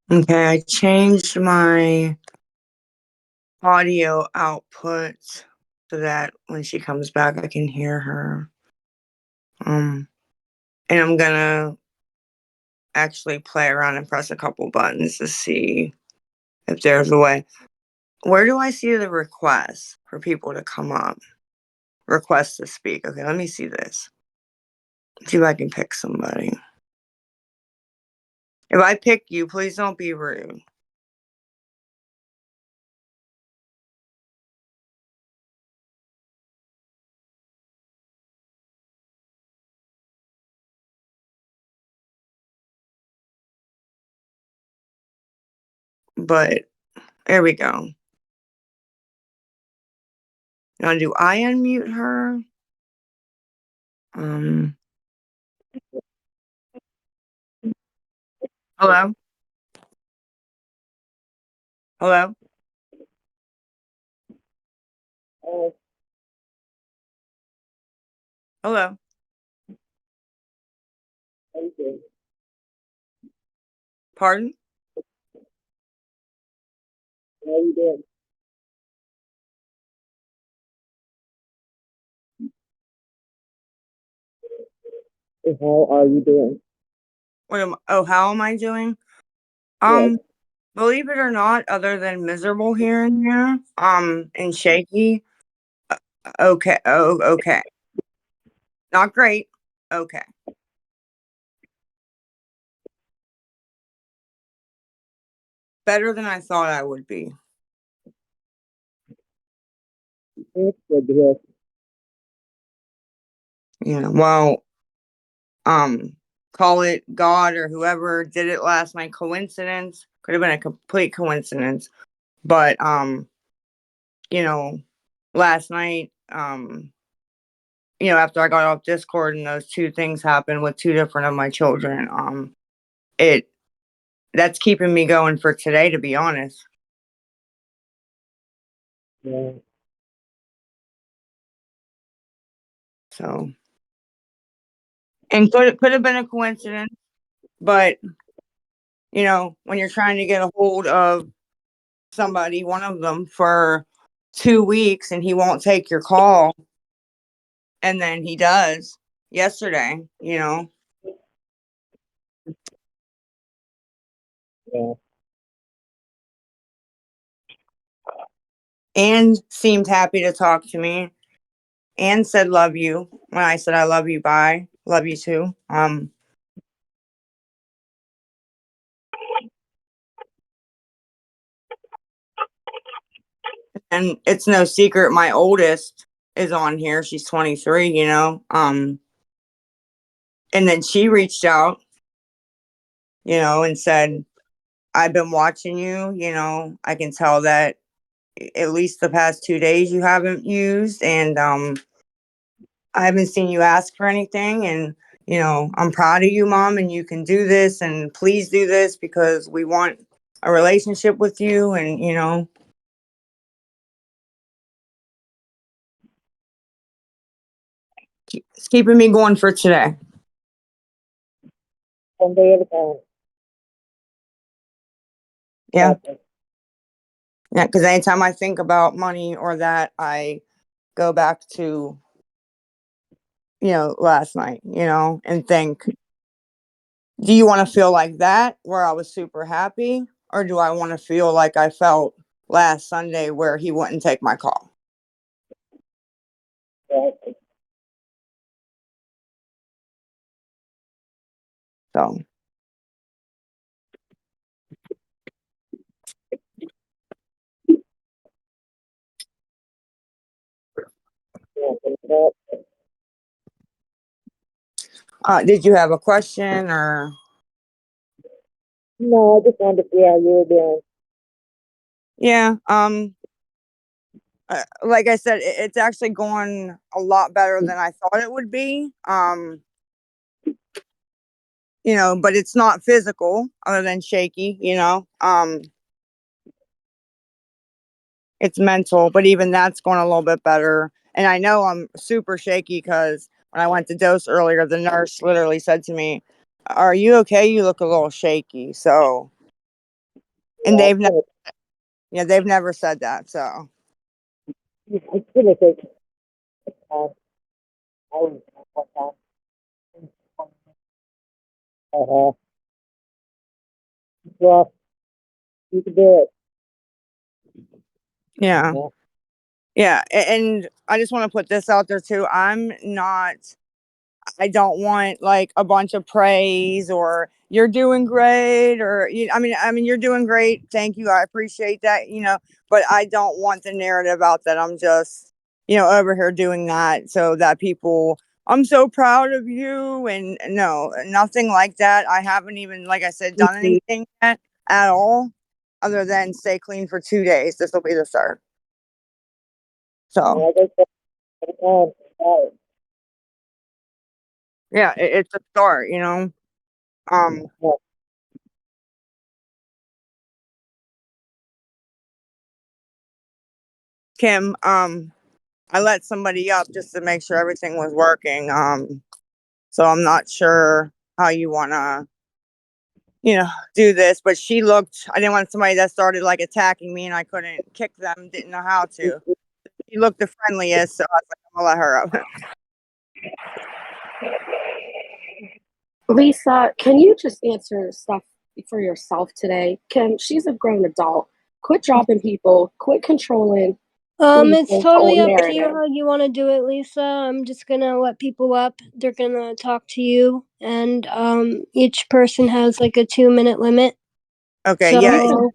Okay, I changed my audio output so that when she comes back, I can hear her. Um, and I'm gonna actually play around and press a couple buttons to see if there's a way. Where do I see the requests for people to come up? Request to speak. Okay, let me see this. See if I can pick somebody. If I pick you, please don't be rude. But there we go. Now, do I unmute her? Um, hello? Hello? Hello? Pardon? How you doing? How are you doing? How am I doing? Yes. Um, Believe it or not, other than miserable here and there, and shaky, okay, okay. Not great, okay. Better than I thought I would be. It's good to hear. Yeah, well, um, call it God or whoever did it last night coincidence. Could have been a complete coincidence. But you know, last night, after I got off Discord and those two things happened with two different of my children, it that's keeping me going for today, to be honest. Yeah. So, and could have been a coincidence, but when you're trying to get a hold of somebody, one of them for 2 weeks, and he won't take your call, and then he does yesterday, Yeah. and seemed happy to talk to me and said love you when I said I love you. Bye, love you too. And it's no secret my oldest is on here. She's 23. And then she reached out, and said, I've been watching you. I can tell that at least the past 2 days you haven't used, and I haven't seen you ask for anything. And, I'm proud of you, mom, and you can do this, and please do this because we want a relationship with you. And, it's keeping me going for today. One day at a time. Yeah. Exactly. Yeah. Because anytime I think about money or that, I go back to, last night, and think, do you want to feel like that where I was super happy? Or do I want to feel like I felt last Sunday where he wouldn't take my call? Exactly. So, Yeah, but that- did you have a question or? No, I just wanted to see how you were doing. Yeah. Like I said, it's actually going a lot better than I thought it would be. But it's not physical other than shaky. It's mental, but even that's going a little bit better. And I know I'm super shaky because when I went to dose earlier, the nurse literally said to me, "Are you okay? You look a little shaky." So, And Yeah, they've never said that. So I kind of think I was uh, well, you can do it. yeah, Yeah. yeah. And I just want to put this out there too. I don't want like a bunch of praise or you're doing great or I mean you're doing great. Thank you. I appreciate that, but I don't want the narrative out that I'm just, over here doing that so that people I'm so proud of you and no, nothing like that. I haven't even like I said done anything yet at all other than stay clean for 2 days. This will be the start. So, Like I said, every time, yeah, it's a start, Um yeah. Kim, I let somebody up just to make sure everything was working. So I'm not sure how you wanna, do this, but I didn't want somebody that started like attacking me and I couldn't kick them, didn't know how to. She looked the friendliest, so I was like, I'm gonna let her up. Lisa, can you just answer stuff for yourself today? She's a grown adult. Quit dropping people, quit controlling It's Lisa's totally whole up to you narrative. how you want to do it, Lisa. I'm just gonna let people up. They're gonna talk to you, and each person has like a 2 minute limit. Okay, yeah, So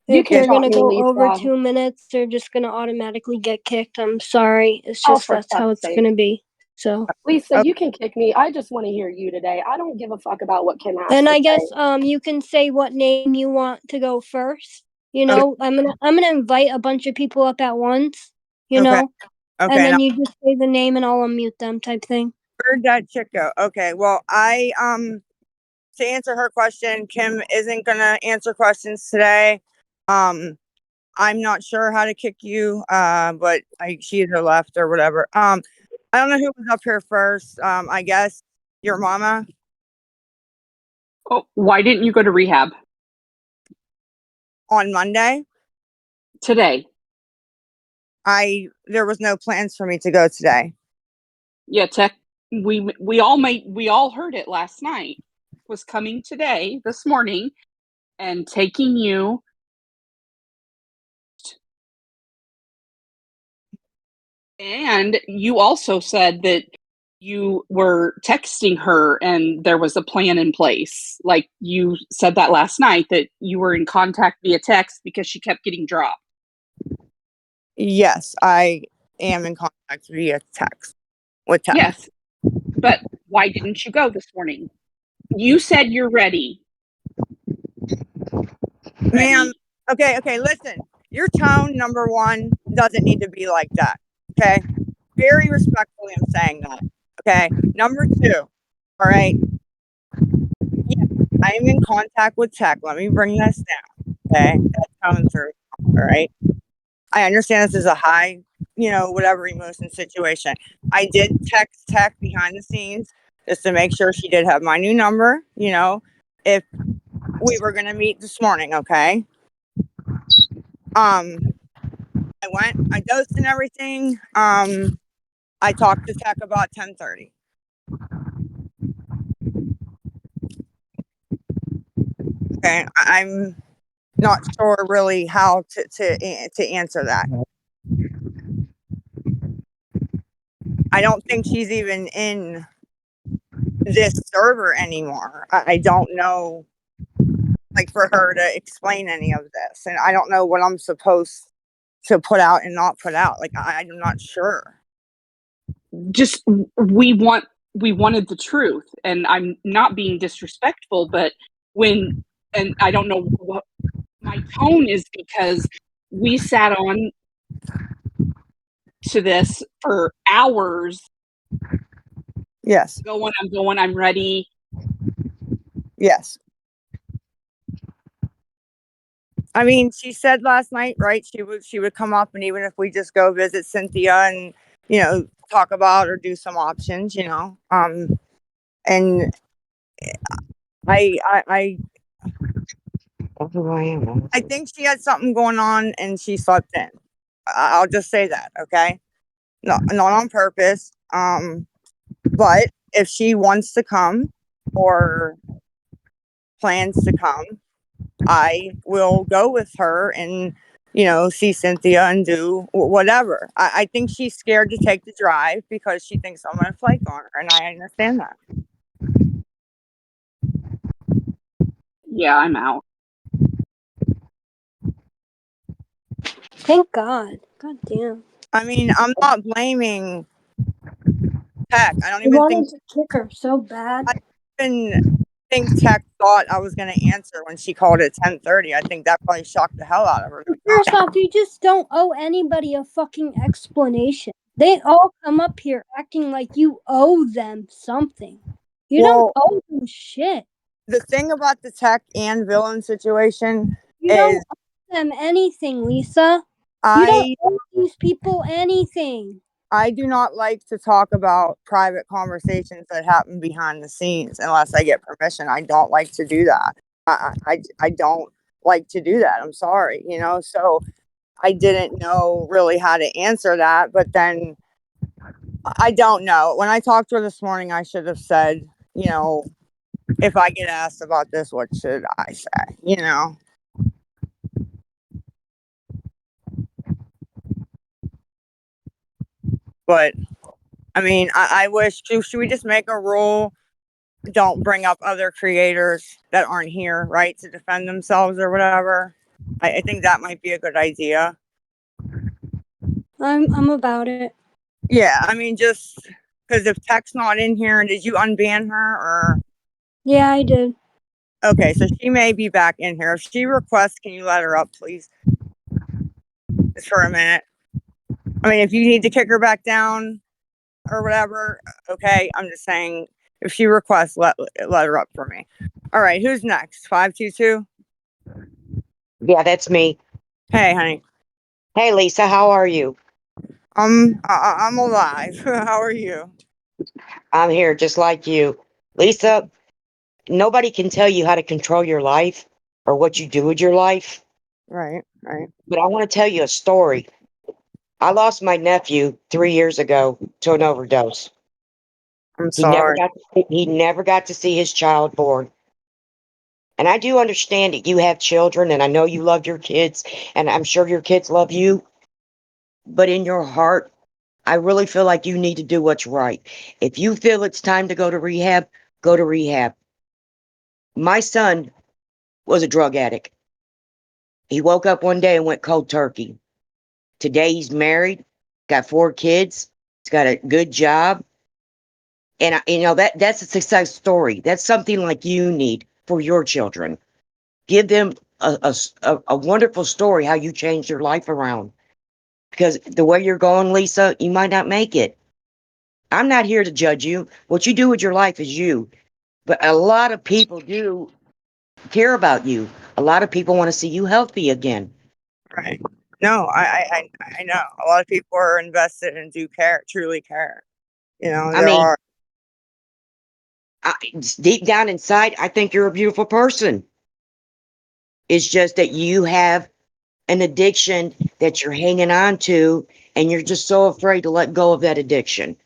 You if can yeah, they're drop gonna me, go over Lisa. 2 minutes, they're just gonna automatically get kicked. I'm sorry. It's Oh, just for that's how fuck's it's sake. gonna be. So, Lisa, okay, you can kick me. I just want to hear you today. I don't give a fuck about what Kim has and to I guess say. you can say what name you want to go first. okay, I'm gonna invite a bunch of people up at once. You okay, know, and okay. And I then you just say the name and I'll unmute them, type thing. heard that chick go. Okay, well, to answer her question, Kim isn't gonna answer questions today. Um, I'm not sure how to kick you, but she either left or whatever. I don't know who was up here first. I guess your mama Oh, why didn't you go to rehab on Monday. today? There was no plans for me to go today. Yeah, we all heard it last night. Was coming today, this morning, and taking you. And you also said that you were texting her and there was a plan in place. Like you said that last night that you were in contact via text because she kept getting dropped. Yes, I am in contact via text with text. Yes, but why didn't you go this morning? You said you're ready. Ma'am, Ready. okay, listen. Your tone, number one, doesn't need to be like that. Okay. Very respectfully, I'm saying that. Okay. Number two, all right. Yeah, I am in contact with tech. Let me bring this down. Okay. That tone's very all right. I understand this is a high, whatever emotion situation. I did text tech behind the scenes just to make sure she did have my new number, if we were gonna meet this morning, okay? I dosed and everything. I talked to tech about 10:30. Okay. I'm not sure really how to answer that. I don't think she's even in this server anymore. I don't know, like, for her to explain any of this, and I don't know what I'm supposed to put out and not put out. Like, I'm not sure. Just we wanted the truth, and I'm not being disrespectful, but when and I don't know what my tone is because we sat on to this for hours Yes, I'm ready. yes. I mean, she said last night, right? She would come up, and even if we just go visit Cynthia and talk about or do some options, and I who I am. I think she had something going on and she slept in. I'll just say that, okay? No, not on purpose. But if she wants to come or plans to come, I will go with her and, see Cynthia and do whatever. I think she's scared to take the drive because she thinks I'm going to flake on her. And I understand that. Yeah, I'm out. Thank God. God damn. I mean, I'm not blaming Tech. I don't I even think, wanted to kick her so bad. I even think Tech thought I was going to answer when she called at 10:30. I think that probably shocked the hell out of her. Like, oh, First off, you just don't owe anybody a fucking explanation. They all come up here acting like you owe them something. You don't well, owe them shit. the thing about the Tech and villain situation You don't is owe them anything, Lisa. You don't I owe these people anything. I do not like to talk about private conversations that happen behind the scenes unless I get permission. I don't like to do that. I don't like to do that. I'm sorry, So I didn't know really how to answer that, but then I don't know. When I talked to her this morning, I should have said, if I get asked about this, what should I say? But I mean, I wish, should we just make a rule? Don't bring up other creators that aren't here, right, to defend themselves or whatever. I think that might be a good idea. I'm about it. Yeah, I mean, just because if Tech's not in here, did you unban her or? Yeah, I did. Okay, so she may be back in here. If she requests, can you let her up, please? Just for a minute. I mean, if you need to kick her back down or whatever, okay. I'm just saying, if she requests, let her up for me. All right, who's next? 522. Yeah, that's me. Hey, honey. Hey, Lisa, how are you? I'm alive. How are you? I'm here just like you. Lisa, nobody can tell you how to control your life or what you do with your life, Right, right. but I want to tell you a story. I lost my nephew 3 years ago to an overdose. I'm He never sorry. got he never got to see his child born. And I do understand that you have children and I know you love your kids and I'm sure your kids love you, but in your heart, I really feel like you need to do what's right. If you feel it's time to go to rehab, go to rehab. My son was a drug addict. He woke up one day and went cold turkey. Today he's married, got 4 kids, he's got a good job. And that's a success story. That's something like you need for your children. Give them a wonderful story how you changed your life around. Because the way you're going, Lisa, you might not make it. I'm not here to judge you. What you do with your life is you. But a lot of people do care about you. A lot of people want to see you healthy again. Right. No, I know. A lot of people are invested and do care, truly care. I There mean, are. deep down inside, I think you're a beautiful person. It's just that you have an addiction that you're hanging on to, and you're just so afraid to let go of that addiction.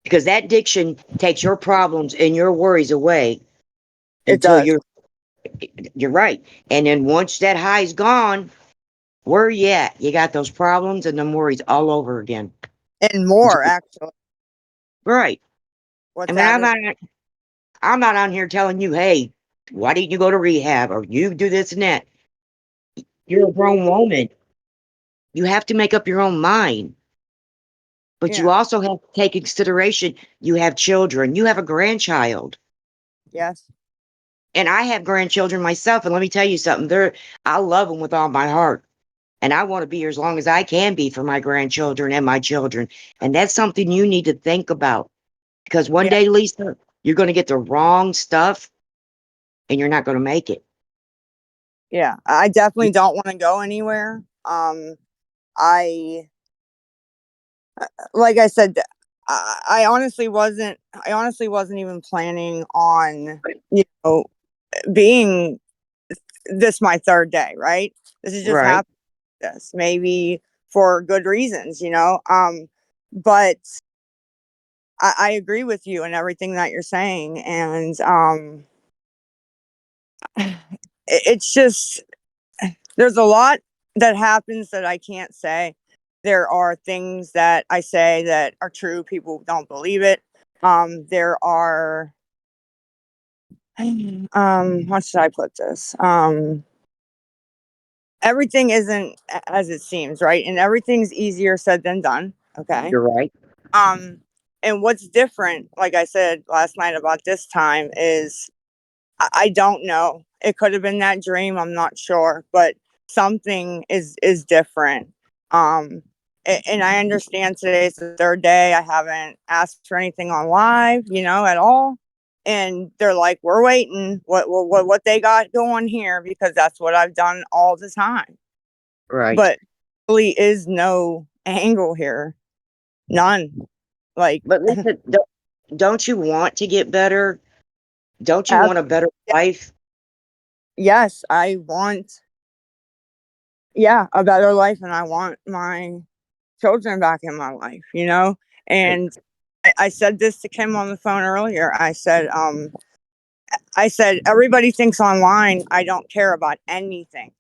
Because that addiction takes your problems and your worries away It until does. you're right. And then once that high's gone, where are you at? You got those problems and them worries all over again. And more, actually. Right. I What's mean, happening? I'm not on here telling you, hey, why didn't you go to rehab or you do this and that? You're a grown woman. You have to make up your own mind. But you Yeah. also have to take in consideration you have children, you have a grandchild. Yes. And I have grandchildren myself. And let me tell you something, I love them with all my heart. And I want to be here as long as I can be for my grandchildren and my children. And that's something you need to think about. Because one Yeah. day, Lisa, you're going to get the wrong stuff and you're not going to make it. Yeah. I definitely don't want to go anywhere. I, like I said, I honestly wasn't even planning on, you know, being this my third day, right? This is just Right. happening. This maybe for good reasons, but I agree with you and everything that you're saying, and it's just there's a lot that happens that I can't say. There are things that I say that are true. People don't believe it. There are, how should I put this? Everything isn't as it seems, right? And everything's easier said than done. Okay. You're right. Um, and what's different, like I said last night about this time, is I don't know. It could have been that dream. I'm not sure, but something is different. Um, and I understand today's the third day. I haven't asked for anything on live, at all. And they're like, "We're waiting. What they got going here?" Because that's what I've done all the time. Right. But really is no angle here, none. Like, But Lisa, don't you want to get better? Don't you as, want a better life? yes, I want, yeah, a better life, and I want my children back in my life, Right. And I said this to Kim on the phone earlier. I said, everybody thinks online I don't care about anything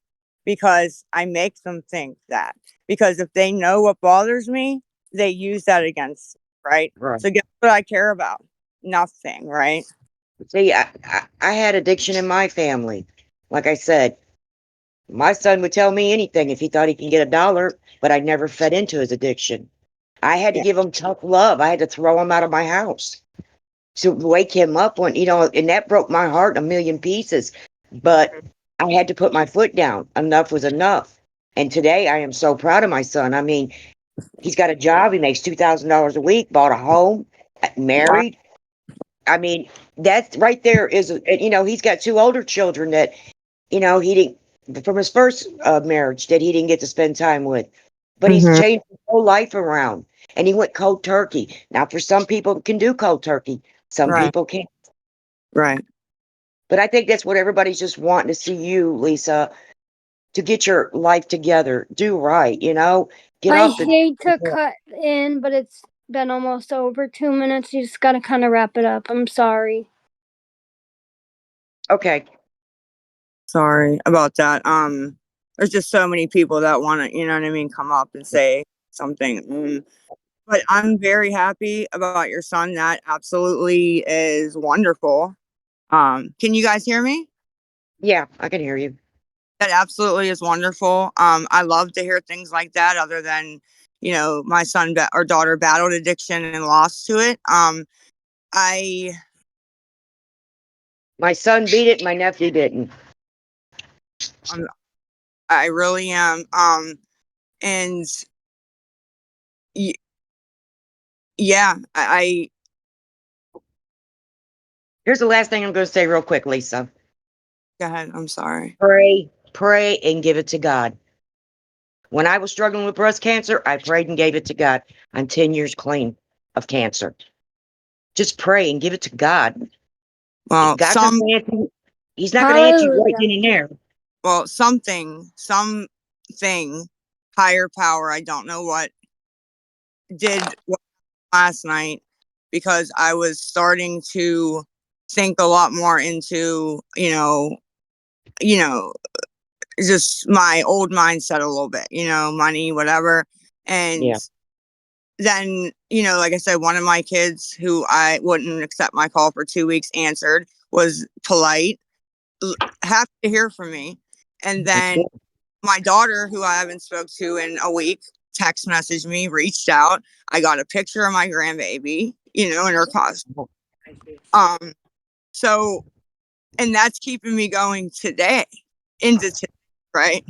because I make them think that. Because if they know what bothers me, they use that against me, right? Right. So guess what I care about? Nothing, right? See, I had addiction in my family. Like I said, my son would tell me anything if he thought he can get $1, but I never fed into his addiction. I had to Yeah. give him tough love. I had to throw him out of my house to wake him up when, and that broke my heart in a million pieces. But I had to put my foot down. Enough was enough. And today I am so proud of my son. I mean, he's got a job. He makes $2,000 a week, bought a home, Wow. married. I mean, that's right there is, he's got two older children that, he didn't, from his first marriage, that he didn't get to spend time with. But he's Hmm. changed his whole life around. And he went cold turkey. Now, for some people, can do cold turkey. Some Right. people can't. Right. But I think that's what everybody's just wanting to see you, Lisa, to get your life together. Do right, get I up and hate to cut in, but it's been almost over 2 minutes. You just gotta kind of wrap it up. I'm sorry. okay. Sorry about that. There's just so many people that want to, you know what I mean, come up and say something. But I'm very happy about your son. That absolutely is wonderful. Can you guys hear me? Yeah, I can hear you. That absolutely is wonderful. I love to hear things like that, other than, my son or daughter battled addiction and lost to it. I, My son beat it, my nephew didn't. I'm, I really am. And y- yeah, Here's the last thing I'm going to say real quick, Lisa. go ahead. I'm sorry. Pray, and give it to God. When I was struggling with breast cancer, I prayed and gave it to God. I'm 10 years clean of cancer. Just pray and give it to God. Well, God's not going to answer you. He's not going to answer you right Hallelujah. then and there. something, higher power, I don't know what, did last night, because I was starting to think a lot more into, you know, just my old mindset a little bit, money, whatever. And Yeah. then, like I said, one of my kids who I wouldn't accept my call for 2 weeks answered, was polite, happy to hear from me. And That's then good. my daughter, who I haven't spoke to in a week, text messaged me, reached out. I got a picture of my grandbaby, in her costume. Um, so, and that's keeping me going today, into today, right?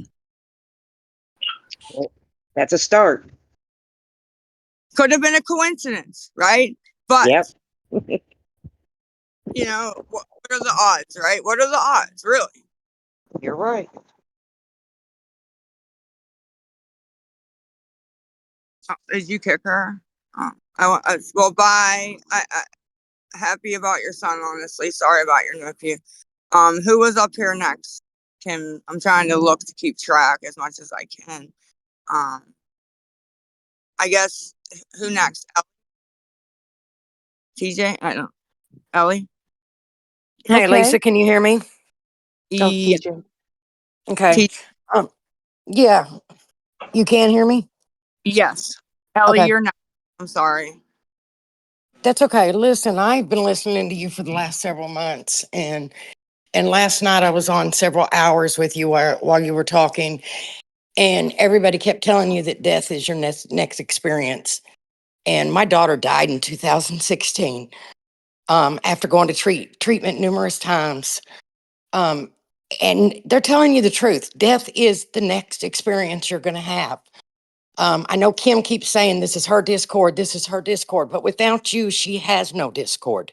Well, that's a start. Could have been a coincidence, right? But, Yep. what are the odds, right? What are the odds, really? You're right. Did you kick her? Well, bye. I happy about your son, honestly. Sorry about your nephew. Who was up here next? I'm trying to look to keep track as much as I can. I guess who next? TJ? I don't. Ellie? Hey, Okay. Lisa, can you hear me? Oh, Yeah. TJ. Okay. T- Yeah, you can hear me? yes. Ellie, Okay. you're not. I'm sorry. That's okay. Listen, I've been listening to you for the last several months, and last night I was on several hours with you while you were talking, and everybody kept telling you that death is your next experience. And my daughter died in 2016 after going to treatment numerous times. Um, and they're telling you the truth. Death is the next experience you're going to have. I know Kim keeps saying this is her Discord, but without you, she has no Discord.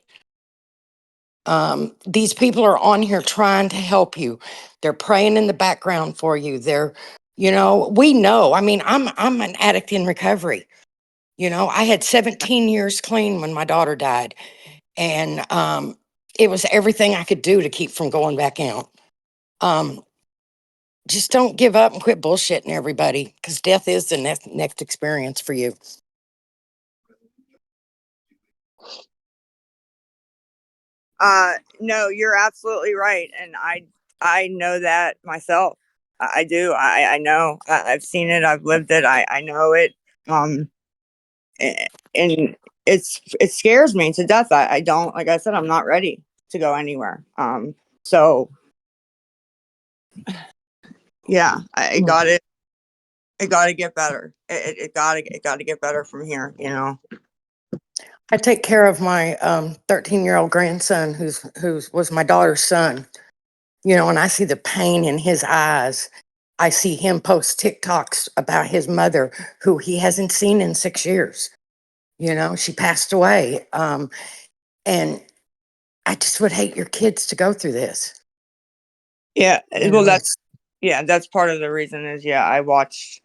These people are on here trying to help you. They're praying in the background for you. We know. I mean, I'm an addict in recovery. I had 17 years clean when my daughter died, and it was everything I could do to keep from going back out. Just don't give up and quit bullshitting everybody, because death is the next experience for you. No, you're absolutely right, and I know that myself. I do. I know. I've seen it. I've lived it. I know it. And it scares me to death. I don't, like I said, I'm not ready to go anywhere. So yeah, I got it. It got to get better. It got to get better from here. I take care of my 13-year-old grandson, who's was my daughter's son. And I see the pain in his eyes. I see him post TikToks about his mother, who he hasn't seen in 6 years. She passed away. And I just would hate your kids to go through this. Yeah. You Well, know, that's part of the reason is, I watched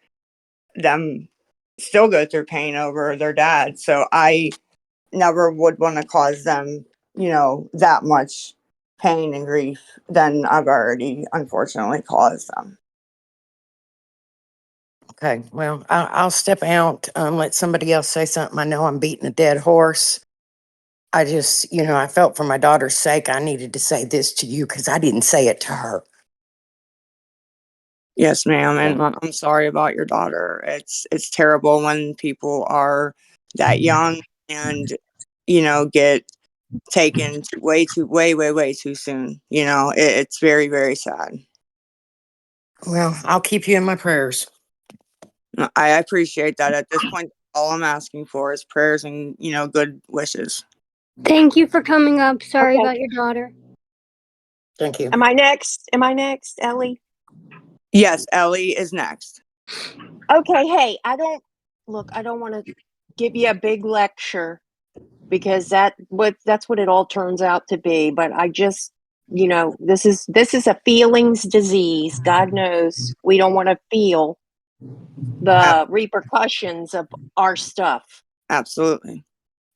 them still go through pain over their dad. So I never would want to cause them, that much pain and grief than I've already unfortunately caused them. okay, well, I'll step out, let somebody else say something. I know I'm beating a dead horse. I just, I felt for my daughter's sake, I needed to say this to you because I didn't say it to her. Yes, ma'am. And I'm sorry about your daughter. It's terrible when people are that young and, get taken way too soon. It's very, very sad. Well, I'll keep you in my prayers. I appreciate that. At this point, all I'm asking for is prayers and, good wishes. Thank you for coming up. Sorry Okay. about your daughter. Thank you. Am I next? Am I next, Ellie? Yes, Ellie is next. Okay. Hey, I don't want to give you a big lecture because that's what it all turns out to be. But I just, this is a feelings disease. God knows we don't want to feel the repercussions of our stuff. Absolutely.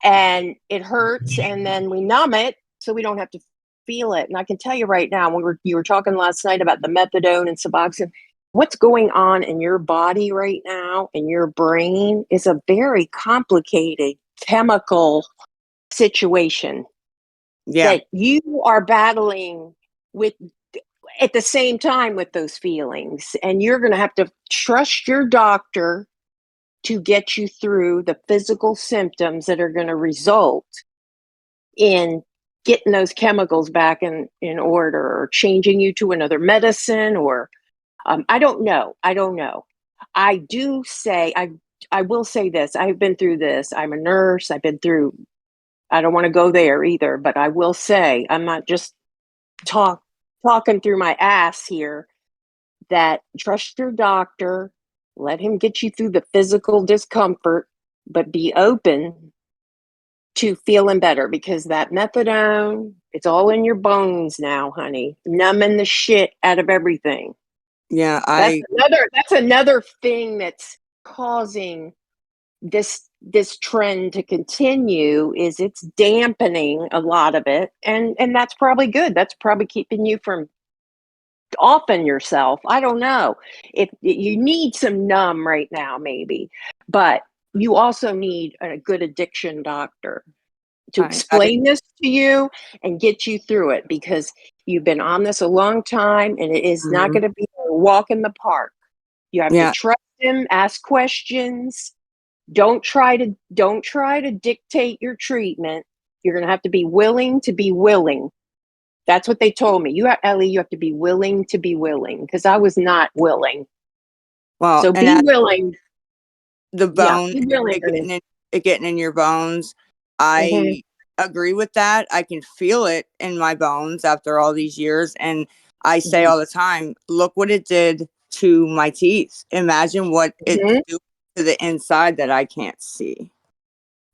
And it hurts, and then we numb it so we don't have to feel it. And I can tell you right now, you were talking last night about the methadone and Suboxone. What's going on in your body right now, in your brain, is a very complicated chemical situation Yeah. that you are battling with at the same time with those feelings. And you're going to have to trust your doctor to get you through the physical symptoms that are going to result in getting those chemicals back in order, or changing you to another medicine, or I don't know. I do say, I will say this. I've been through this. I'm a nurse. I don't want to go there either, but I will say, I'm not just talking through my ass here, that trust your doctor, let him get you through the physical discomfort, but be open to feeling better, because that methadone, it's all in your bones now, honey, numbing the shit out of everything. Yeah. That's another thing that's causing this trend to continue, is it's dampening a lot of it, and that's probably good. That's probably keeping you from often yourself. I don't know. If you need some numb right now, maybe, but you also need a good addiction doctor to I explain this to you and get you through it, because you've been on this a long time and it is not mhm. going to be a walk in the park. You have to Yeah. trust him, ask questions. Don't try to dictate your treatment. You're going to have to be willing to be willing. That's what they told me. Ellie, you have to be willing to be willing, because I was not willing. Well, So and be willing. the Yeah, bone, be willing, it Ernest. getting in your bones. Mhm. I agree with that. I can feel it in my bones after all these years. And I say Mhm. all the time, look what it did to my teeth. Imagine what it's Mhm. doing to the inside that I can't see.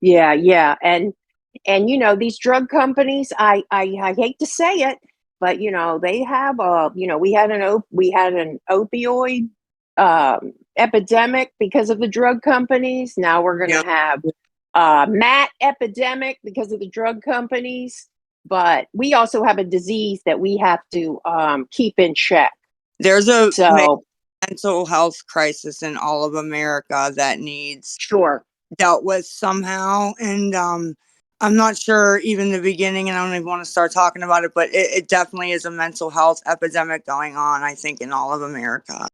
Yeah, yeah. And these drug companies, I hate to say it, but they have we had an opioid epidemic because of the drug companies. Now we're going Yeah. to have mat epidemic because of the drug companies, but we also have a disease that we have to keep in check. There's a So, mental health crisis in all of America that needs sure. dealt with somehow. And I'm not sure even the beginning, and I don't even want to start talking about it, but it definitely is a mental health epidemic going on, I think, in all of America.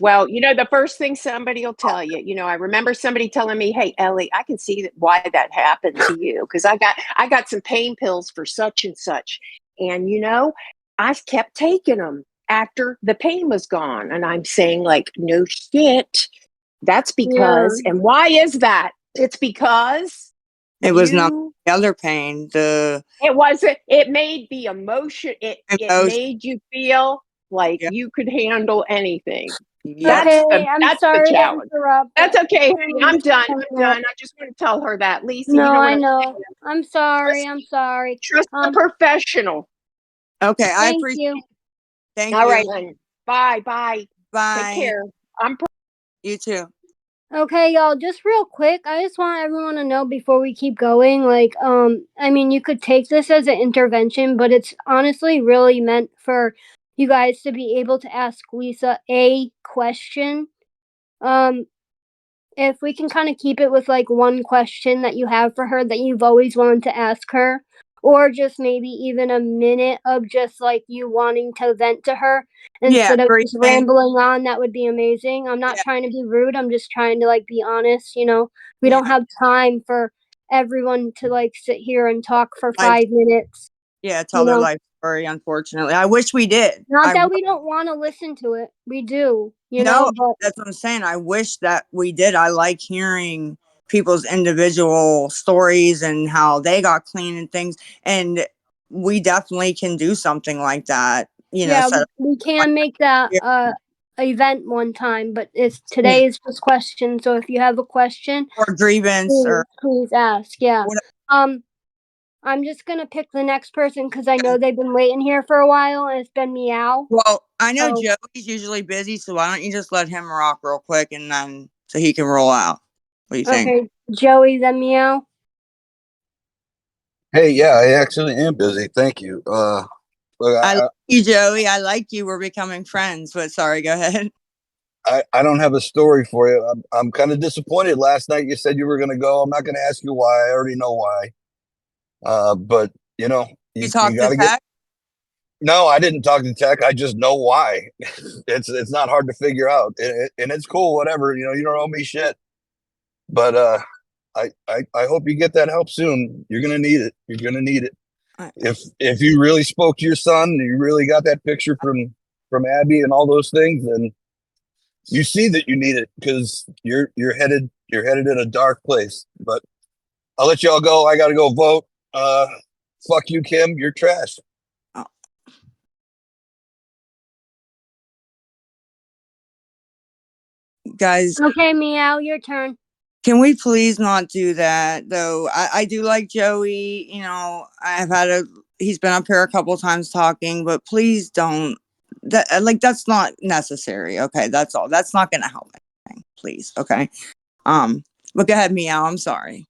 Well, the first thing somebody will tell you, I remember somebody telling me, "Hey, Ellie, I can see why that happened to you, because I got some pain pills for such and such, and I've kept taking them after the pain was gone." And I'm saying, like, no shit. That's Yeah. because, and why is that? It's because It was not you the other pain, the it wasn't it made the emotion, it emotion. made you feel like Yeah. you could handle anything. Yep. That's Okay, the I'm that's the sorry to challenge. interrupt, That's but okay, honey. I'm done. coming I'm up. done. I just want to tell her that. Lisa, you No, know what I I'm know. saying. I'm sorry. Trust I'm sorry. trust the professional. Okay. I Thank appreciate you. it. Thank All right, you. honey. Bye. Bye. Take Bye. care. I'm You too. Okay, y'all, just real quick, I just want everyone to know before we keep going, like, I mean, you could take this as an intervention, but it's honestly really meant for you guys to be able to ask Lisa a question. Um, if we can kind of keep it with like one question that you have for her that you've always wanted to ask her, or just maybe even a minute of just like you wanting to vent to her Yeah. instead of just Breathing. rambling on, that would be amazing. I'm not Yeah. trying to be rude, I'm just trying to like be honest. We Yeah. don't have time for everyone to like sit here and talk for Life. 5 minutes. Yeah. Tell you their know life story. Unfortunately, I wish we did. Not I that we don't want to listen to it, we do, No, but that's what I'm saying. I wish that we did. I like hearing people's individual stories and how they got clean and things. And we definitely can do something like that. yeah, Set up we can make that event one time, but yeah, today is just questions. So if you have a question, or grievance please, or please ask. Yeah. whatever. Um, I'm just gonna pick the next person because I know they've been waiting here for a while, and it's been Meow. Well, I know So Joey's usually busy, so why don't you just let him rock real quick and then so he can roll out? What do you think? okay, Joey, then Meow. Hey, yeah, I actually am busy. Thank you. Look, I like you, Joey. I like you. We're becoming friends, but sorry, go ahead. I don't have a story for you. I'm kind of disappointed. Last night you said you were going to go. I'm not going to ask you why. I already know why. But You you talk got to to get. Tech? No, I didn't talk to tech. I just know why. It's not hard to figure out, and it's cool. Whatever. You don't owe me shit. But I hope you get that help soon. You're gonna need it. You're gonna need it. I- If you really spoke to your son, and you really got that picture from Abby and all those things, then you see that you need it because you're headed in a dark place. But I'll let y'all go. I got to go vote. Fuck you, Kim. You're trash. oh, guys, Okay, Meow, your turn. can we please not do that though? I do like Joey. He's been up here a couple times talking, but please don't. That's not necessary. Okay, that's all. That's not gonna help anything. Please, okay. But go ahead, Meow. I'm sorry.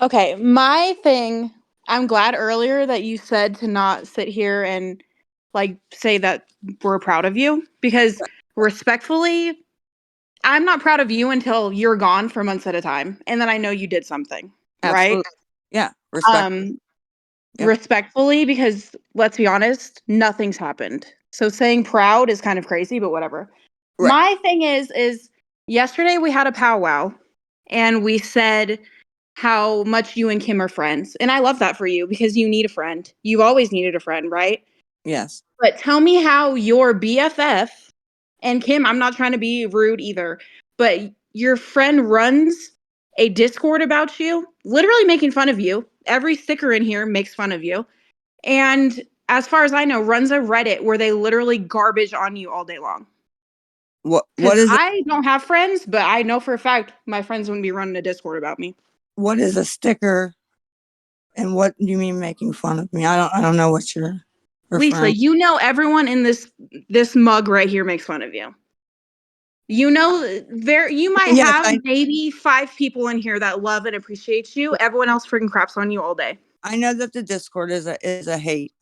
Okay, my thing, I'm glad earlier that you said to not sit here and like say that we're proud of you, because respectfully, I'm not proud of you until you're gone for months at a time, and then I know you did something, right? Absolutely. Yeah. Respect. Yep. Respectfully, because let's be honest, nothing's happened. So saying proud is kind of crazy, but whatever. Right. My thing is yesterday we had a powwow and we said how much you and Kim are friends. And I love that for you because you need a friend. You've always needed a friend, right? Yes. But tell me how your BFF and Kim, I'm not trying to be rude either, but your friend runs a Discord about you, literally making fun of you. Every sticker in here makes fun of you. And as far as I know, runs a Reddit where they literally garbage on you all day long. What Because is I don't have friends, but I know for a fact my friends wouldn't be running a Discord about me. what is a sticker, and what do you mean making fun of me? I don't know what you're referring. Lisa, you know everyone in this mug right here makes fun of you. You know, you might Yes, have maybe 5 people in here that love and appreciate you. Everyone else freaking craps on you all day. I know that the Discord is a hate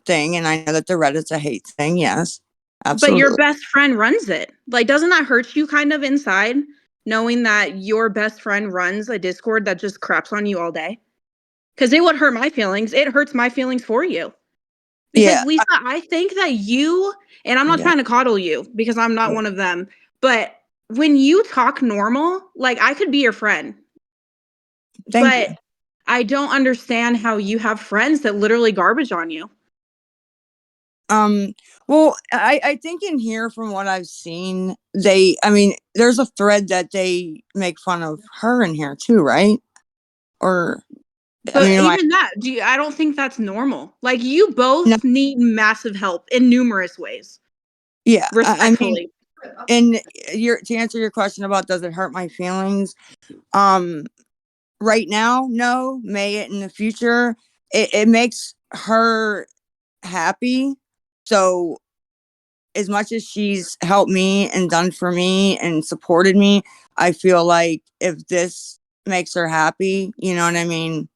thing, and I know that the Reddit's a hate thing. Yes, absolutely. But your best friend runs it. Like, doesn't that hurt you kind of inside, knowing that your best friend runs a Discord that just craps on you all day? Because it would hurt my feelings. It hurts my feelings for you. Because Yeah. Lisa, I think that you, and I'm not trying to coddle you because I'm not one of them, but when you talk normal, like I could be your friend. Thank but you. I don't understand how you have friends that literally garbage on you. Well, I think in here, from what I've seen, there's a thread that they make fun of her in here too, right? Or, But even that, I don't think that's normal. Like, you both need massive help in numerous ways. Yeah, Respectfully. and to answer your question about does it hurt my feelings? Right now, no. May it in the future. It makes her happy. So as much as she's helped me and done for me and supported me, I feel like if this makes her happy, you know what I mean?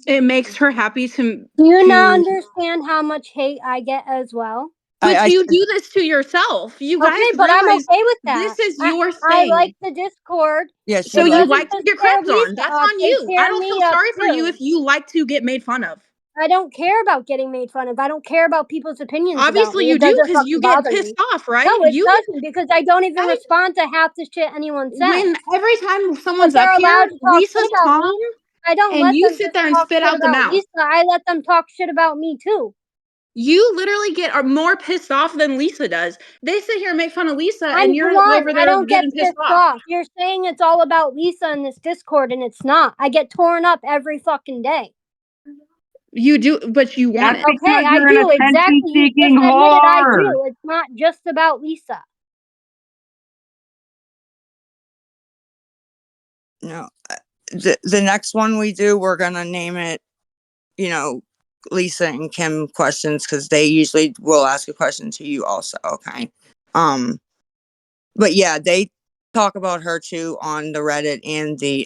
It makes her happy to. Do you not understand how much hate I get as well? But you do this to yourself. You guys Okay, but I'm realize okay with that. this is your I thing. like the Discord. Yeah, So It you doesn't like to just get tear crapped on. Lisa That's up, on they you. I tear don't me feel up sorry for you too. if you like to get made fun of. I don't care about getting made fun of. I don't care about people's opinions about Obviously me. you It do, doesn't because you fucking get bother pissed me. off, right? No, it doesn't, because I don't even respond to half the shit anyone says. When every time But someone's they're up here, allowed to talk shit Lisa's about calm, me. I don't and let you them sit just there and talk spit shit out the about mouth. Lisa. I let them talk shit about me too. You literally are more pissed off than Lisa does. They sit here and make fun of Lisa, I'm and you're blunt. over I there don't get getting pissed pissed off. You're saying it's all about Lisa in this Discord, and it's not. I get torn up every fucking day. You do, but you want it. Okay, I do. Exactly. You just admitted I do. It's not just about Lisa. No. The next one we do, we're going to name it, Lisa and Kim questions, because they usually will ask a question to you also. Okay. But yeah, they talk about her too on the Reddit and the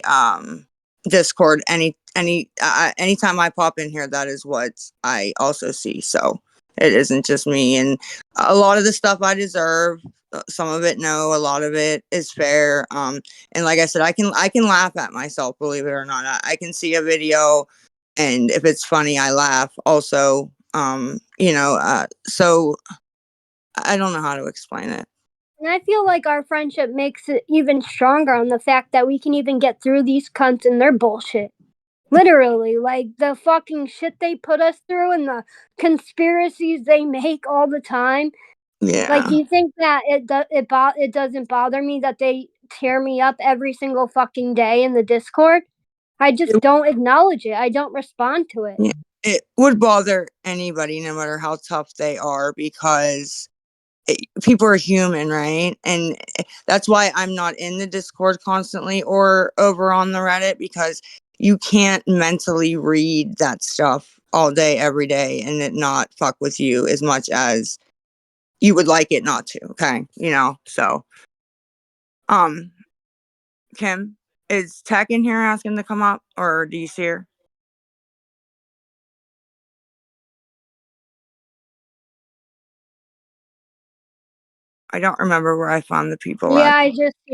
Discord. Anytime I pop in here, that is what I also see. So it isn't just me. And a lot of the stuff I deserve. Some of it, no. A lot of it is fair. And like I said, I can laugh at myself. Believe it or not, I can see a video, and if it's funny, I laugh. Also, so I don't know how to explain it. And I feel like our friendship makes it even stronger on the fact that we can even get through these cunts and their bullshit. Literally, like the fucking shit they put us through and the conspiracies they make all the time. Yeah. Like, do you think that it doesn't bother me that they tear me up every single fucking day in the Discord? I just don't acknowledge it. I don't respond to it. Yeah. It would bother anybody, no matter how tough they are, because people are human, right? And that's why I'm not in the Discord constantly or over on the Reddit, because you can't mentally read that stuff all day, every day, and it not fuck with you as much as you would like it not to. Okay. So, Kim, is Tech in here asking to come up, or do you see her? I don't remember where I found the people Yeah, at.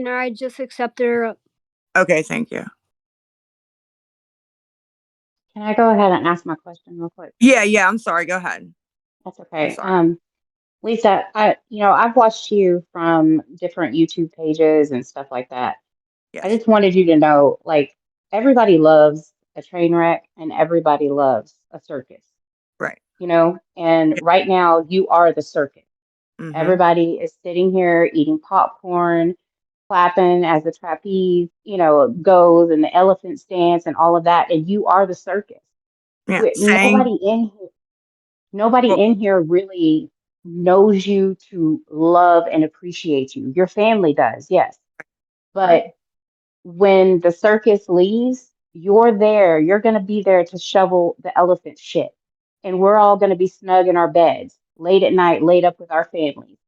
I just accepted her. Okay, thank you. Can I go ahead and ask my question real quick? Yeah, I'm sorry. Go ahead. That's I'm okay. sorry. Lisa, I've watched you from different YouTube pages and stuff like that. I Yes. just wanted you to know, like, everybody loves a train wreck and everybody loves a circus, Right. and right now you are the circus. Mm-hmm. Everybody is sitting here eating popcorn, clapping as the trapeze, goes and the elephants dance and all of that, and you are the circus. Yeah. Wi- Saying, Nobody in here, nobody well, in here really knows you to love and appreciate you. Your family does, yes, right. but when the circus leaves, you're there. You're going to be there to shovel the elephant shit. And we're all going to be snug in our beds late at night, laid up with our families.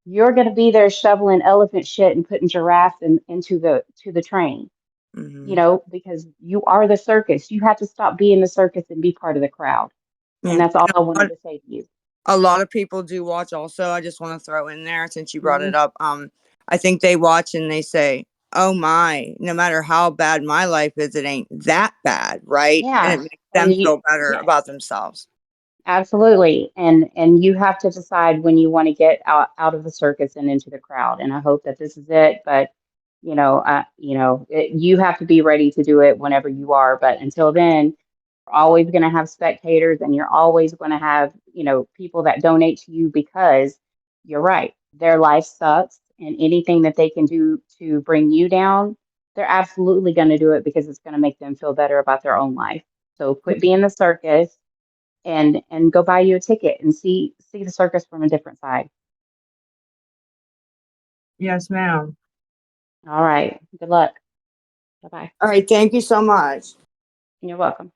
You're going to be there shoveling elephant shit and putting giraffes into the train, Mm-hmm. because you are the circus. You have to stop being the circus and be part of the crowd. And Yeah. that's all I A wanted to say to you. a lot of people do watch also. I just want to throw in there since you brought Hmm. it up. I think they watch and they say, "Oh my, no matter how bad my life is, it ain't that bad, right?" And Yeah. it makes And them you, feel better yes. about themselves. Absolutely. And you have to decide when you want to get out of the circus and into the crowd. And I hope that this is it. But you have to be ready to do it whenever you are. But until then, you're always going to have spectators, and you're always going to have, people that donate to you, because you're right. Their life sucks, and anything that they can do to bring you down, they're absolutely going to do it because it's going to make them feel better about their own life. So quit being the circus, and go buy you a ticket and see the circus from a different side. Yes, ma'am. All right. Good luck. Bye bye. All right, thank you so much. You're welcome.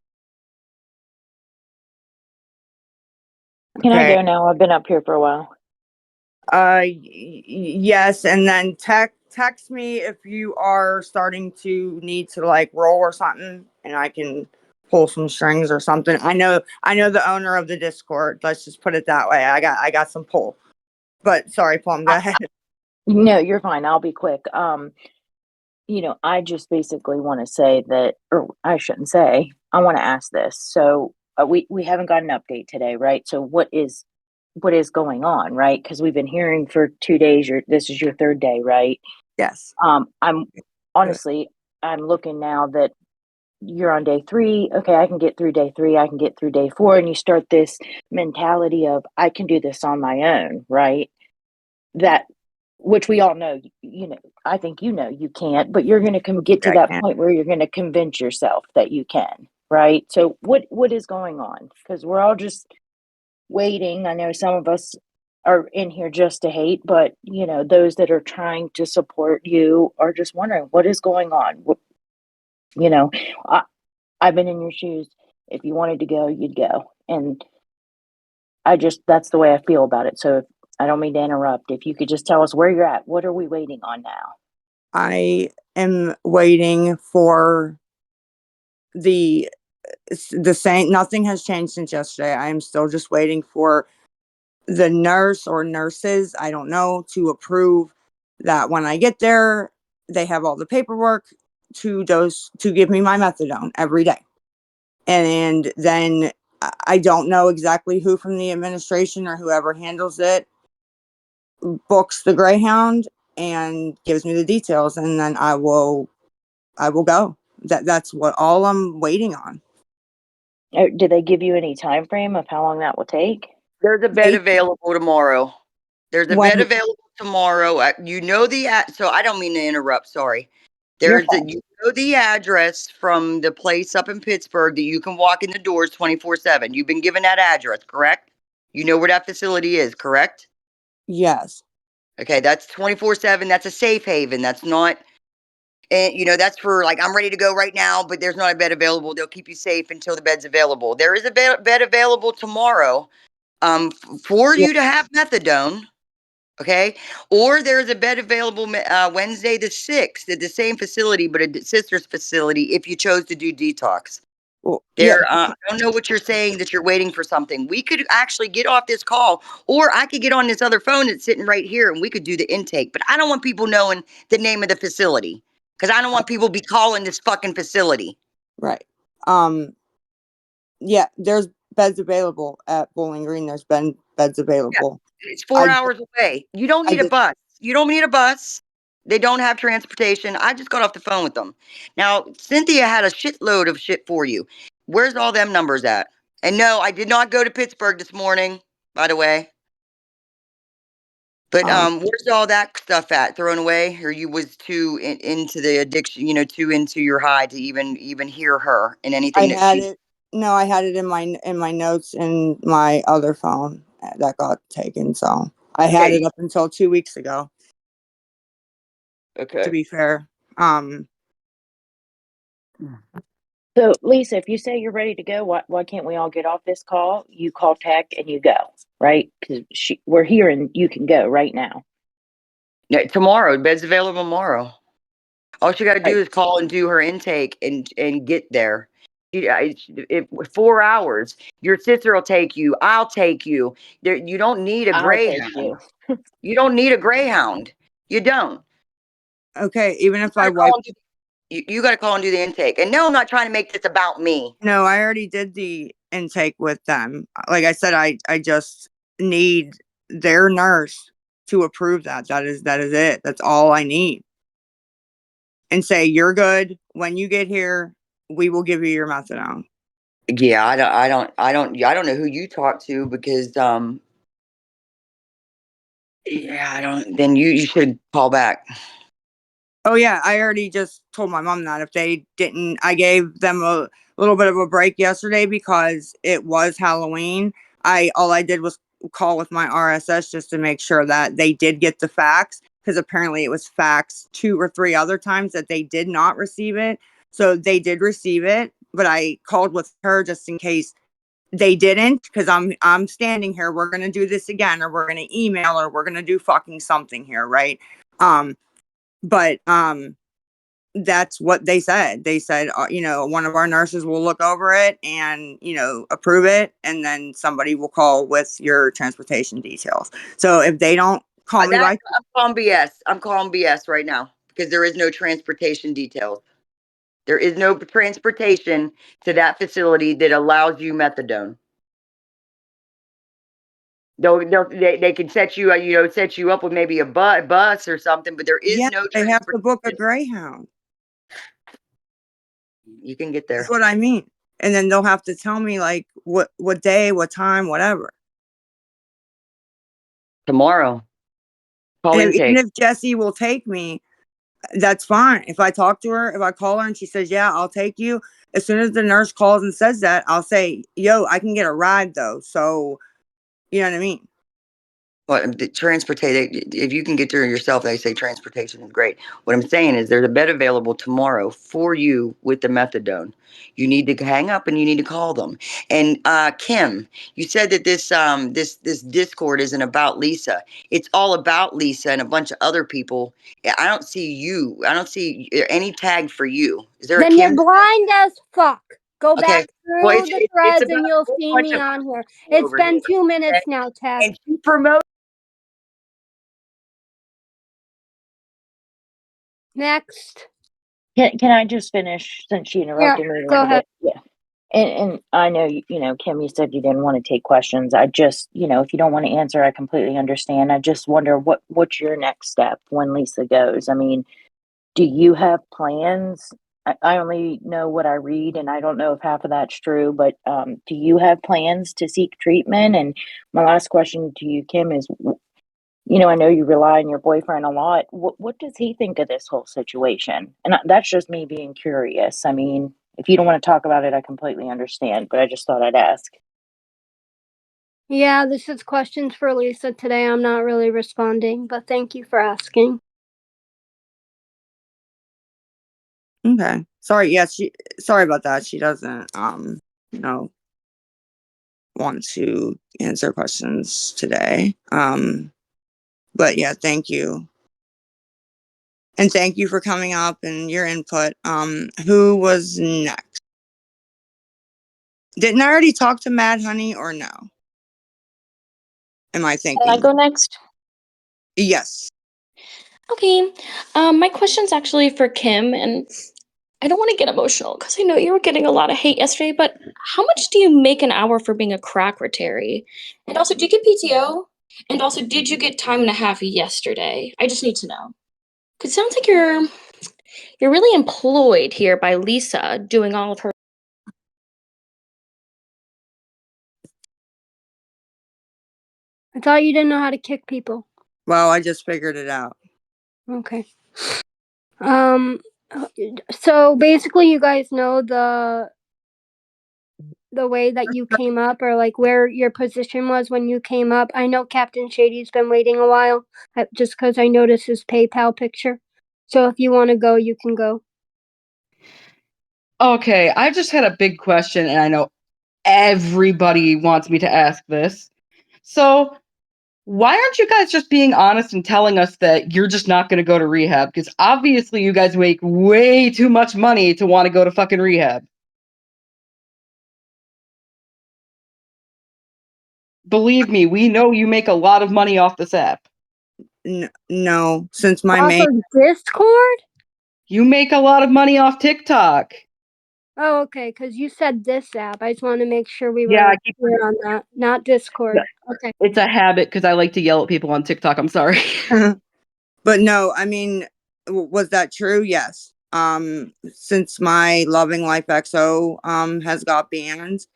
Can I Okay. go now? I've been up here for a while. Yes, and then text me if you are starting to need to like roll or something, and I can pull some strings or something. I know the owner of the Discord. Let's just put it that way. I got some pull. But sorry, Plum, go I, ahead. no, you're fine. I'll be quick. I just basically want to say that, or I shouldn't say. I want to ask this. So we haven't got an update today, right? So what is going on, right? Because we've been hearing for 2 days. This is your third day, right? Yes. I'm honestly, I'm looking now that you're on day 3. Okay, I can get through day 3. I can get through day 4, and you start this mentality of I can do this on my own, right? That which we all know, I think you can't, but you're going to get to I that can. point where you're going to convince yourself that you can, right? So what is going on? Because we're all just waiting. I know some of us are in here just to hate, but those that are trying to support you are just wondering what is going on. You know, I, I've been in your shoes. If you wanted to go, you'd go, and that's the way I feel about it. So I don't mean to interrupt. If you could just tell us where you're at, what are we waiting on now? I am waiting for the the same. Nothing has changed since yesterday. I am still just waiting for the nurse or nurses, I don't know, to approve that when I get there, they have all the paperwork to give me my methadone every day. And then I don't know exactly who from the administration or whoever handles it books the Greyhound and gives me the details, and then I will go. That's what all I'm waiting on. Did they give you any time frame of how long that will take? There's a bed They available tomorrow. There's a bed when available tomorrow. So I don't mean to interrupt. Sorry. you're fine. You know the address from the place up in Pittsburgh that you can walk in the doors 24/7. You've been given that address, correct? You know where that facility is, correct? Yes. Okay, that's 24/7. That's a safe haven. That's not, and that's for like, I'm ready to go right now, but there's not a bed available. They'll keep you safe until the bed's available. There is a bed available tomorrow, for Yeah. you to have methadone. Okay. Or there's a bed available Wednesday the 6th at the same facility, but a sister's facility if you chose to do detox. Well, yeah, I don't know what you're saying, that you're waiting for something. We could actually get off this call, or I could get on this other phone that's sitting right here and we could do the intake. But I don't want people knowing the name of the facility, because I don't want people to be calling this fucking facility. right. Yeah, there's beds available at Bowling Green. There's been beds available. It's 4 I hours away. You don't I need a did. bus. You don't need a bus. They don't have transportation. I just got off the phone with them. Now, Cynthia had a shitload of shit for you. Where's all them numbers at? And no, I did not go to Pittsburgh this morning, by the way. But where's all that stuff at? Thrown away, or you was too into the addiction, too into your high to even hear her and I anything that had she. it. No, I had it in my notes in my other phone that got taken. So I had Okay. it up until 2 weeks ago. To Okay. be fair, So, Lisa, if you say you're ready to go, why can't we all get off this call? You call Tech and you go, right? Because we're here and you can go right now. No, tomorrow, bed's available tomorrow. All she got to do Right. is call and do her intake and get there. 4 hours. Your sister will take you. I'll take you. There, you don't need a I'll take greyhound. you. You don't need a greyhound. You don't. okay. Even You if I gotta call wipe. and do, you got to call and do the intake. And no, I'm not trying to make this about me. No, I already did the intake with them. Like I said, I just need their nurse to approve that. That is it. That's all I need. And say you're good. When you get here, we will give you your methadone. Yeah, I don't know who you talk to, because yeah, I don't. Then you should call back. Oh yeah, I already just told my mom that if they didn't, I gave them a little bit of a break yesterday because it was Halloween. All I did was call with my RSS just to make sure that they did get the fax, because apparently it was faxed 2 or 3 other times that they did not receive it. So they did receive it, but I called with her just in case they didn't, because I'm standing here. We're gonna do this again, or we're gonna email, or we're gonna do fucking something here, right? But that's what they said. They said, one of our nurses will look over it and, approve it. And then somebody will call with your transportation details. So if they don't call me by, I'm calling BS. I'm calling BS right now, because there is no transportation details. There is no transportation to that facility that allows you methadone. They can set you, set you up with maybe a bus or something, but there is yeah, no they have to book a transportation. Greyhound. You can get That's there what I mean. And then they'll have to tell me like what day, what time, whatever. tomorrow. Call And even intake. if Jesse will take me, that's fine. If I talk to her, if I call her and she says, yeah, I'll take you. As soon as the nurse calls and says that, I'll say, yo, I can get a ride though. So, you know what I mean? What the transportation? If you can get there yourself, they say transportation is great. What I'm saying is, there's a bed available tomorrow for you with the methadone. You need to hang up and you need to call them. And Kim, you said that this Discord isn't about Lisa. It's all about Lisa and a bunch of other people. I don't see you. I don't see any tag for you. Is there a Then you're Kim? blind as fuck. Go Okay. back Well, through the it's threads about and a you'll whole see bunch me of on here. people It's over here. been 2 Okay? minutes now, Tech. And she promotes. Next. Can I just finish since she Yeah, interrupted me a go little ahead. bit? Yeah. And I know, Kim, you said you didn't want to take questions. I just, if you don't want to answer, I completely understand. I just wonder what's your next step when Lisa goes? I mean, do you have plans? I only know what I read, and I don't know if half of that's true, but do you have plans to seek treatment? And my last question to you, Kim, is I know you rely on your boyfriend a lot. What does he think of this whole situation? And that's just me being curious. I mean, if you don't want to talk about it, I completely understand, but I just thought I'd ask. Yeah, this is questions for Lisa today. I'm not really responding, but thank you for asking. Okay. Sorry. Yes. Sorry about that. She doesn't, want to answer questions today. But yeah, thank you. And thank you for coming up and your input. Who was next? Didn't I already talk to Mad Honey or no? Am I Can I thinking? go next? Yes. Okay. My question's actually for Kim, and I don't want to get emotional because I know you were getting a lot of hate yesterday, but how much do you make an hour for being a crackretary? And also, do you get PTO? And also, did you get time and a half yesterday? I just need to know. Cause it sounds like you're really employed here by Lisa doing all of her. I thought you didn't know how to kick people. Well, I just figured it out. Okay. So basically you guys know the way that you came up, or like where your position was when you came up. I know Captain Shady's been waiting a while, just because I noticed his PayPal picture. So if you want to go, you can go. Okay, I just had a big question, and I know everybody wants me to ask this. So, why aren't you guys just being honest and telling us that you're just not going to go to rehab? Because obviously, you guys make way too much money to want to go to fucking rehab. Believe me, we know you make a lot of money off this app. No, since my Off main of Discord? You make a lot of money off TikTok. Oh, okay, because you said this app. I just want to make sure we Yeah, were I keep clear on that. Not Discord. Okay. It's a habit because I like to yell at people on TikTok. I'm sorry. but no, I mean, was that true? Yes. Since my Loving Life XO has got banned,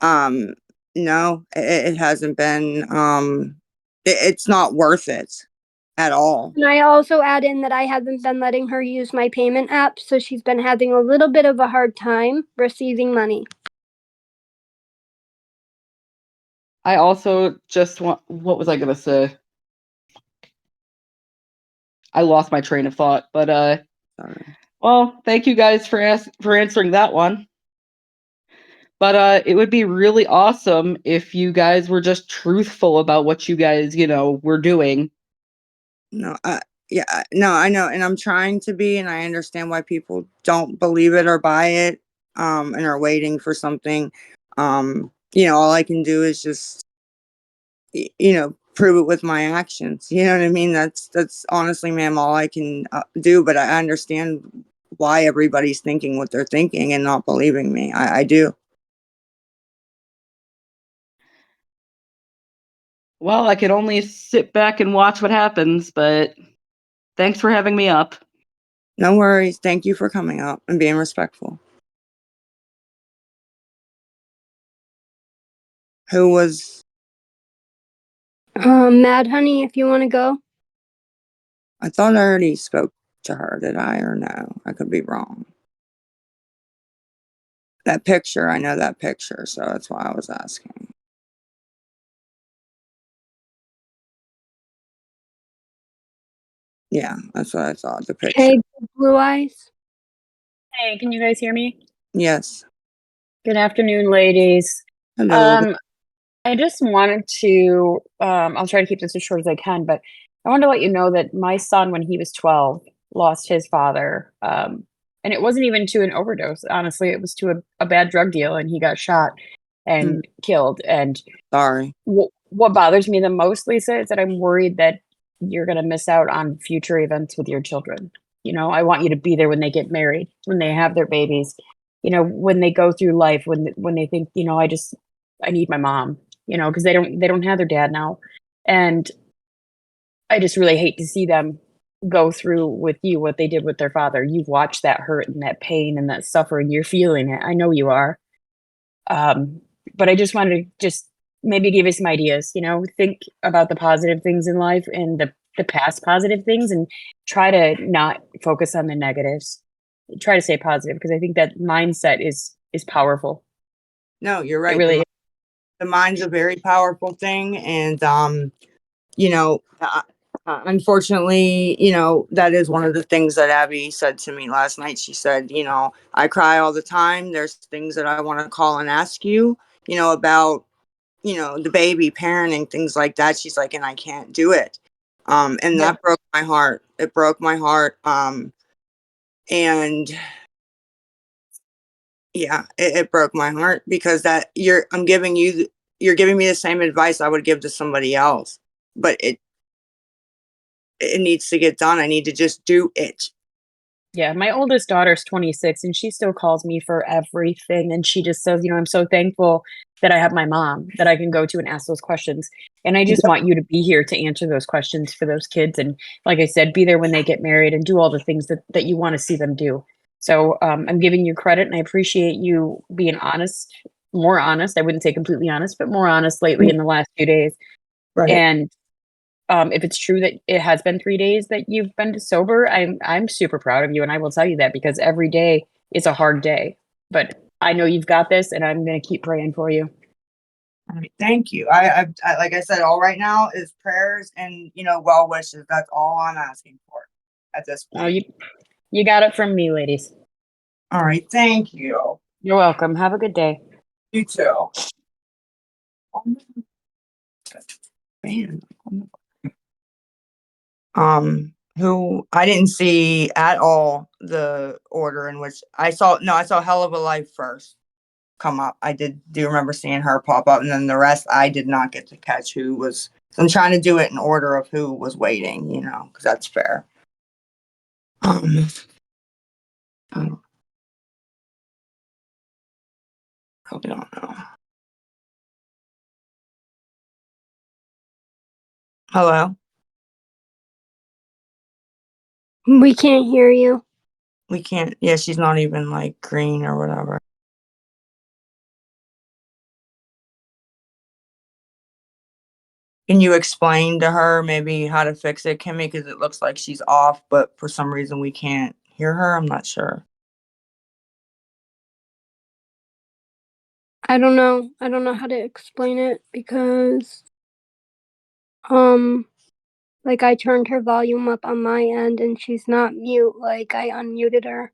um no, it hasn't been it's not worth it at all. And I also add in that I haven't been letting her use my payment app, so she's been having a little bit of a hard time receiving money. I also just want. What was I gonna say? I lost my train of thought. But Sorry. well, thank you guys for answering that one. But it would be really awesome if you guys were just truthful about what you guys, were doing. No, yeah, no, I know, and I'm trying to be, and I understand why people don't believe it or buy it, and are waiting for something. All I can do is just, prove it with my actions. You know what I mean? That's honestly, ma'am, all I can do. But I understand why everybody's thinking what they're thinking and not believing me. I do. Well, I can only sit back and watch what happens, but thanks for having me up. No worries. Thank you for coming up and being respectful. Who was? Mad Honey, if you want to go. I thought I already spoke to her. Did I or no? I could be wrong. That picture, I know that picture, so that's why I was asking. Yeah, that's what I thought. The picture. Hey, Blue Eyes. Hey, can you guys hear me? Yes. Good afternoon, ladies. Hello. I just wanted to, I'll try to keep this as short as I can, but I wanted to let you know that my son, when he was 12, lost his father. And it wasn't even to an overdose. Honestly, it was to a bad drug deal, and he got shot and killed. And Sorry. what bothers me the most, Lisa, is that I'm worried that you're going to miss out on future events with your children. I want you to be there when they get married, when they have their babies, when they go through life, when they think, I need my mom, because they don't have their dad now. And I just really hate to see them go through with you what they did with their father. You've watched that hurt and that pain and that suffering. You're feeling it. I know you are. But I just wanted to just maybe give you some ideas, think about the positive things in life and the past positive things, and try to not focus on the negatives. Try to stay positive, because I think that mindset is powerful. No, you're It right. really The mind's a very powerful thing, and unfortunately, that is one of the things that Abby said to me last night. She said, I cry all the time. There's things that I want to call and ask you, about, the baby, parenting, things like that. She's like, and I can't do it. And that broke my heart. It broke my heart. And Yeah, it broke my heart because you're giving me the same advice I would give to somebody else, but it needs to get done. I need to just do it. Yeah, my oldest daughter's 26 and she still calls me for everything. And she just says, I'm so thankful that I have my mom that I can go to and ask those questions. And I just want you to be here to answer those questions for those kids. And like I said, be there when they get married and do all the things that you want to see them do. So I'm giving you credit and I appreciate you being honest, more honest. I wouldn't say completely honest, but more honest lately in the last few days. Right. And if it's true that it has been 3 days that you've been sober, I'm super proud of you, and I will tell you that because every day is a hard day. But I know you've got this, and I'm going to keep praying for you. All right, thank you. I like I said, all right now is prayers and well wishes. That's all I'm asking for at this Oh, point. you got it from me, ladies. All right, thank you. You're welcome. Have a good day. You too. Man. Who I didn't see at all the order in which I saw. No, I saw Hell of a Life first come up. I do remember seeing her pop up, and then the rest I did not get to catch who was. I'm trying to do it in order of who was waiting, because that's fair. I probably don't know. Hello? We can't hear you. We can't. Yeah, she's not even like green or whatever. Can you explain to her maybe how to fix it, Kimmy? Because it looks like she's off, but for some reason we can't hear her. I'm not sure. I don't know. I don't know how to explain it because like I turned her volume up on my end and she's not mute, like I unmuted her.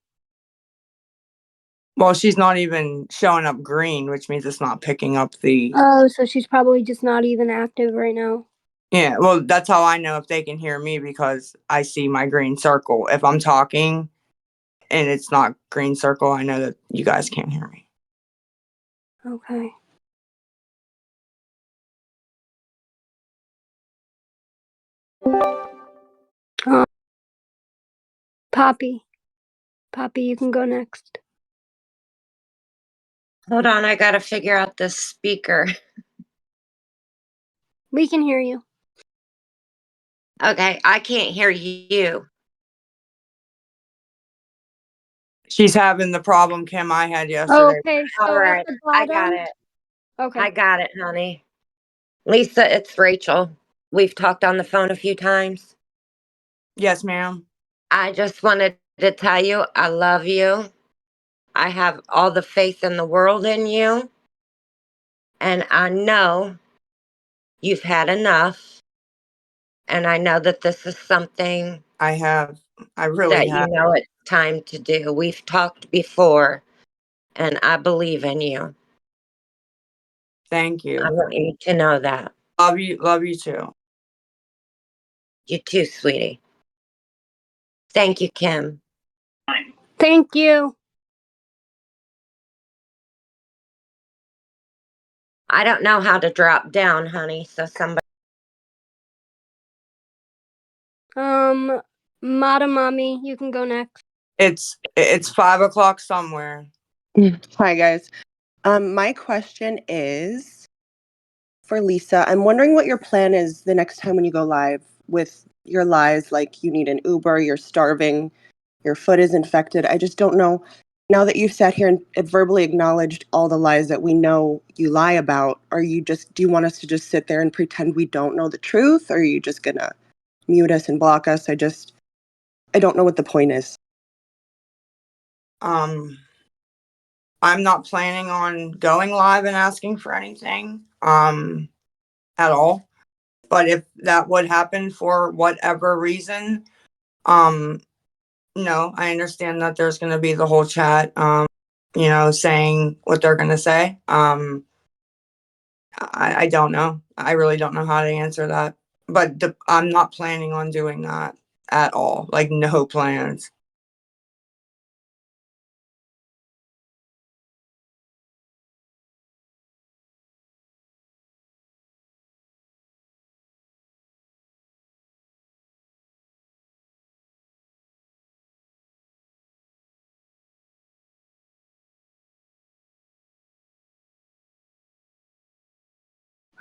Well, she's not even showing up green, which means it's not picking up the. Oh, so she's probably just not even active right now. Yeah, well, that's how I know if they can hear me because I see my green circle. If I'm talking and it's not green circle, I know that you guys can't hear me. Okay. Poppy. Poppy, you can go next. Hold on, I gotta figure out this speaker. We can hear you. Okay, I can't hear you. She's having the problem Kim I had yesterday. Okay, All so at right, the I got bottom. it. Okay. I got it, honey. Lisa, it's Rachel. We've talked on the phone a few times. Yes, ma'am. I just wanted to tell you I love you. I have all the faith in the world in you. And I know you've had enough. And I know that this is something I have. I really that have. you know it's time to do. We've talked before, and I believe in you. Thank I you. want you to know that. Love you. Love you too. You too, sweetie. Thank you, Kim. Thank you. I don't know how to drop down, honey, so somebody. Mata Mommy, you can go next. It's 5 o'clock somewhere. Hi, guys. My question is for Lisa. I'm wondering what your plan is the next time when you go live with your lies, like you need an Uber, you're starving, your foot is infected. I just don't know. Now that you've sat here and verbally acknowledged all the lies that we know you lie about, do you want us to just sit there and pretend we don't know the truth? Or are you just gonna mute us and block us? I don't know what the point is. I'm not planning on going live and asking for anything at all. But if that would happen for whatever reason, no, I understand that there's going to be the whole chat, saying what they're going to say. I don't know. I really don't know how to answer that. But I'm not planning on doing that at all. Like, no plans.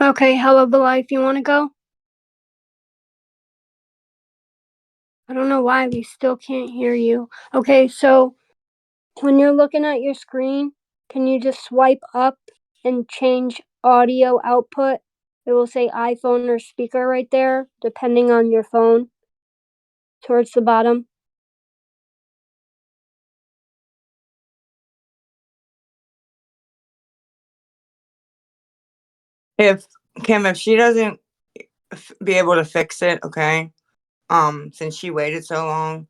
Okay, Hell of a Life, you want to go? I don't know why we still can't hear you. Okay, so when you're looking at your screen, can you just swipe up and change audio output? It will say iPhone or speaker right there, depending on your phone, towards the bottom. If Kim, if she doesn't be able to fix it, okay, since she waited so long,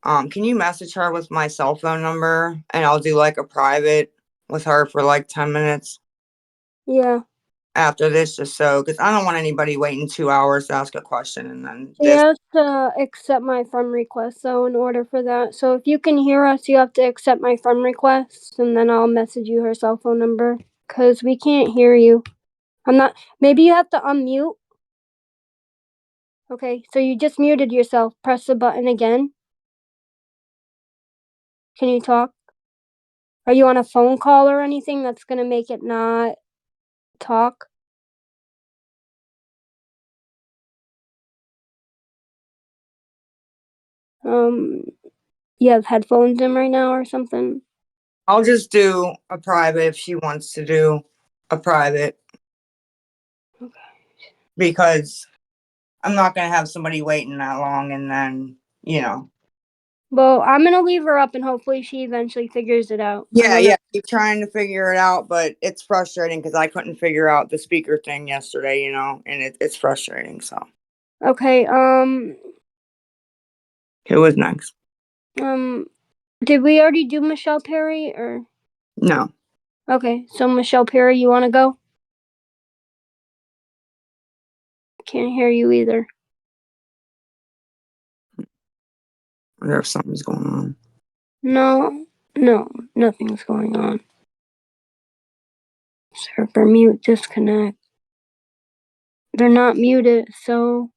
can you message her with my cell phone number and I'll do like a private with her for like 10 minutes Yeah. after this, just so, because I don't want anybody waiting 2 hours to ask a question and then She this. has to accept my friend request, though, in order for that. So if you can hear us, you have to accept my friend request, and then I'll message you her cell phone number. Because we can't hear you. I'm not. Maybe you have to unmute. Okay, so you just muted yourself. Press the button again. Can you talk? Are you on a phone call or anything that's going to make it not talk? You have headphones in right now or something? I'll just do a private if she wants to do a private. Okay. Because I'm not going to have somebody waiting that long and then, you know. Well, I'm going to leave her up and hopefully she eventually figures it out. Yeah, keep trying to figure it out, but it's frustrating because I couldn't figure out the speaker thing yesterday, you know, and it's frustrating, so. Okay, Who was next? did we already do Michelle Perry or? No. Okay, so Michelle Perry, you want to go? Can't hear you either. I wonder if something's going on. No, nothing's going on. Server mute, disconnect. They're not muted, so.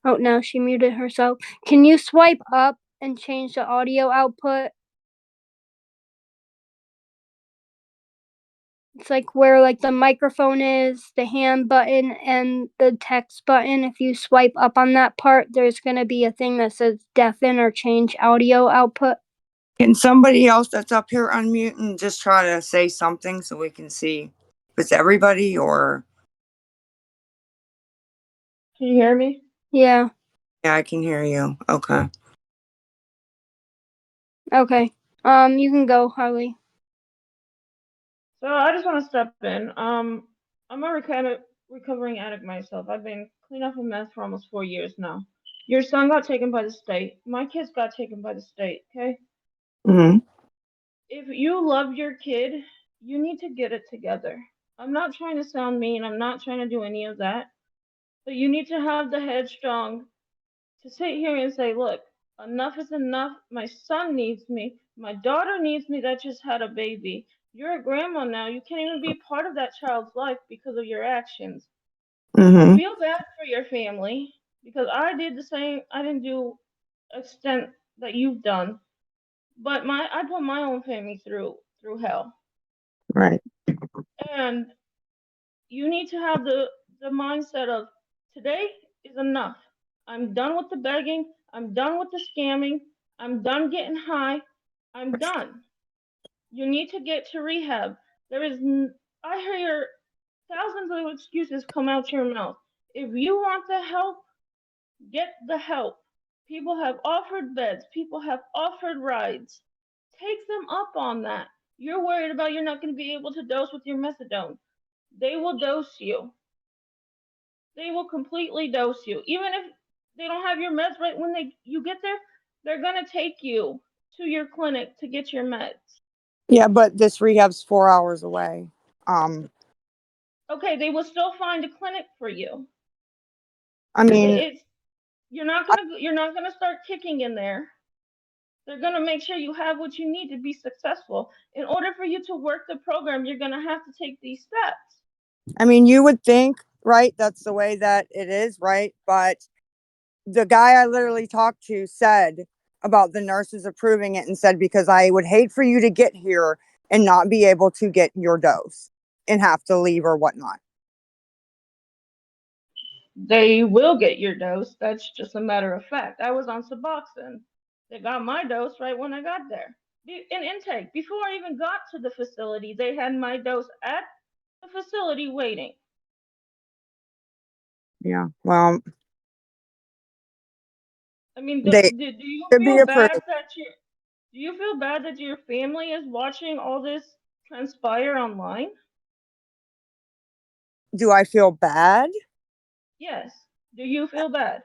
Oh, now she muted herself. Can you swipe up and change the audio output? It's like where like the microphone is, the hand button, and the text button. If you swipe up on that part, there's gonna be a thing that says deafen or change audio output. Can somebody else that's up here unmute and just try to say something so we can see if it's everybody or? Can you hear me? Yeah. Yeah, I can hear you. Okay. Okay. You can go, Harley. So I just want to step in. I'm a recovering addict myself. I've been clean up a mess for almost 4 years now. Your son got taken by the state. My kids got taken by the state. Okay. Mm-hmm. If you love your kid, you need to get it together. I'm not trying to sound mean. I'm not trying to do any of that. But you need to have the headstrong to sit here and say, look, enough is enough. My son needs me. My daughter needs me that just had a baby. You're a grandma now. You can't even be part of that child's life because of your actions. I Mm-hmm. feel bad for your family because I did the same. I didn't do extent that you've done, but I put my own family through hell. Right. And you need to have the mindset of today is enough. I'm done with the begging. I'm done with the scamming. I'm done getting high. I'm done. You need to get to rehab. There is, I hear thousands of excuses come out your mouth. If you want the help, get the help. People have offered beds. People have offered rides. Take them up on that. You're worried about you're not going to be able to dose with your methadone. They will dose you. They will completely dose you. Even if they don't have your meds right when you get there, they're gonna take you to your clinic to get your meds. Yeah, but this rehab's 4 hours away. Um, Okay, they will still find a clinic for you. I mean, It's you're not gonna start kicking in there. They're gonna make sure you have what you need to be successful. In order for you to work the program, you're gonna have to take these steps. I mean, you would think, right? That's the way that it is, right? But the guy I literally talked to said about the nurses approving it and said, because I would hate for you to get here and not be able to get your dose and have to leave or whatnot. They will get your dose. That's just a matter of fact. I was on Suboxone. They got my dose right when I got there. In intake, before I even got to the facility, they had my dose at the facility waiting. Yeah. Well, I mean, they do you should be feel approved. bad that do you feel bad that your family is watching all this transpire online? Do I feel bad? Yes. Do you feel bad?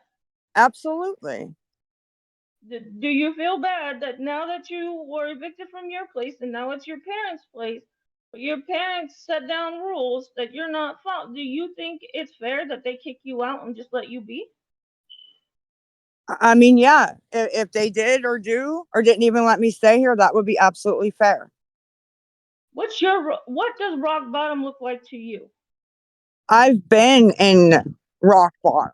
Absolutely. Do you feel bad that now that you were evicted from your place and now it's your parents' place, but your parents set down rules that you're not following? Do you think it's fair that they kick you out and just let you be? I mean, yeah, if they did or do or didn't even let me stay here, that would be absolutely fair. What does rock bottom look like to you? I've been in rock bottom.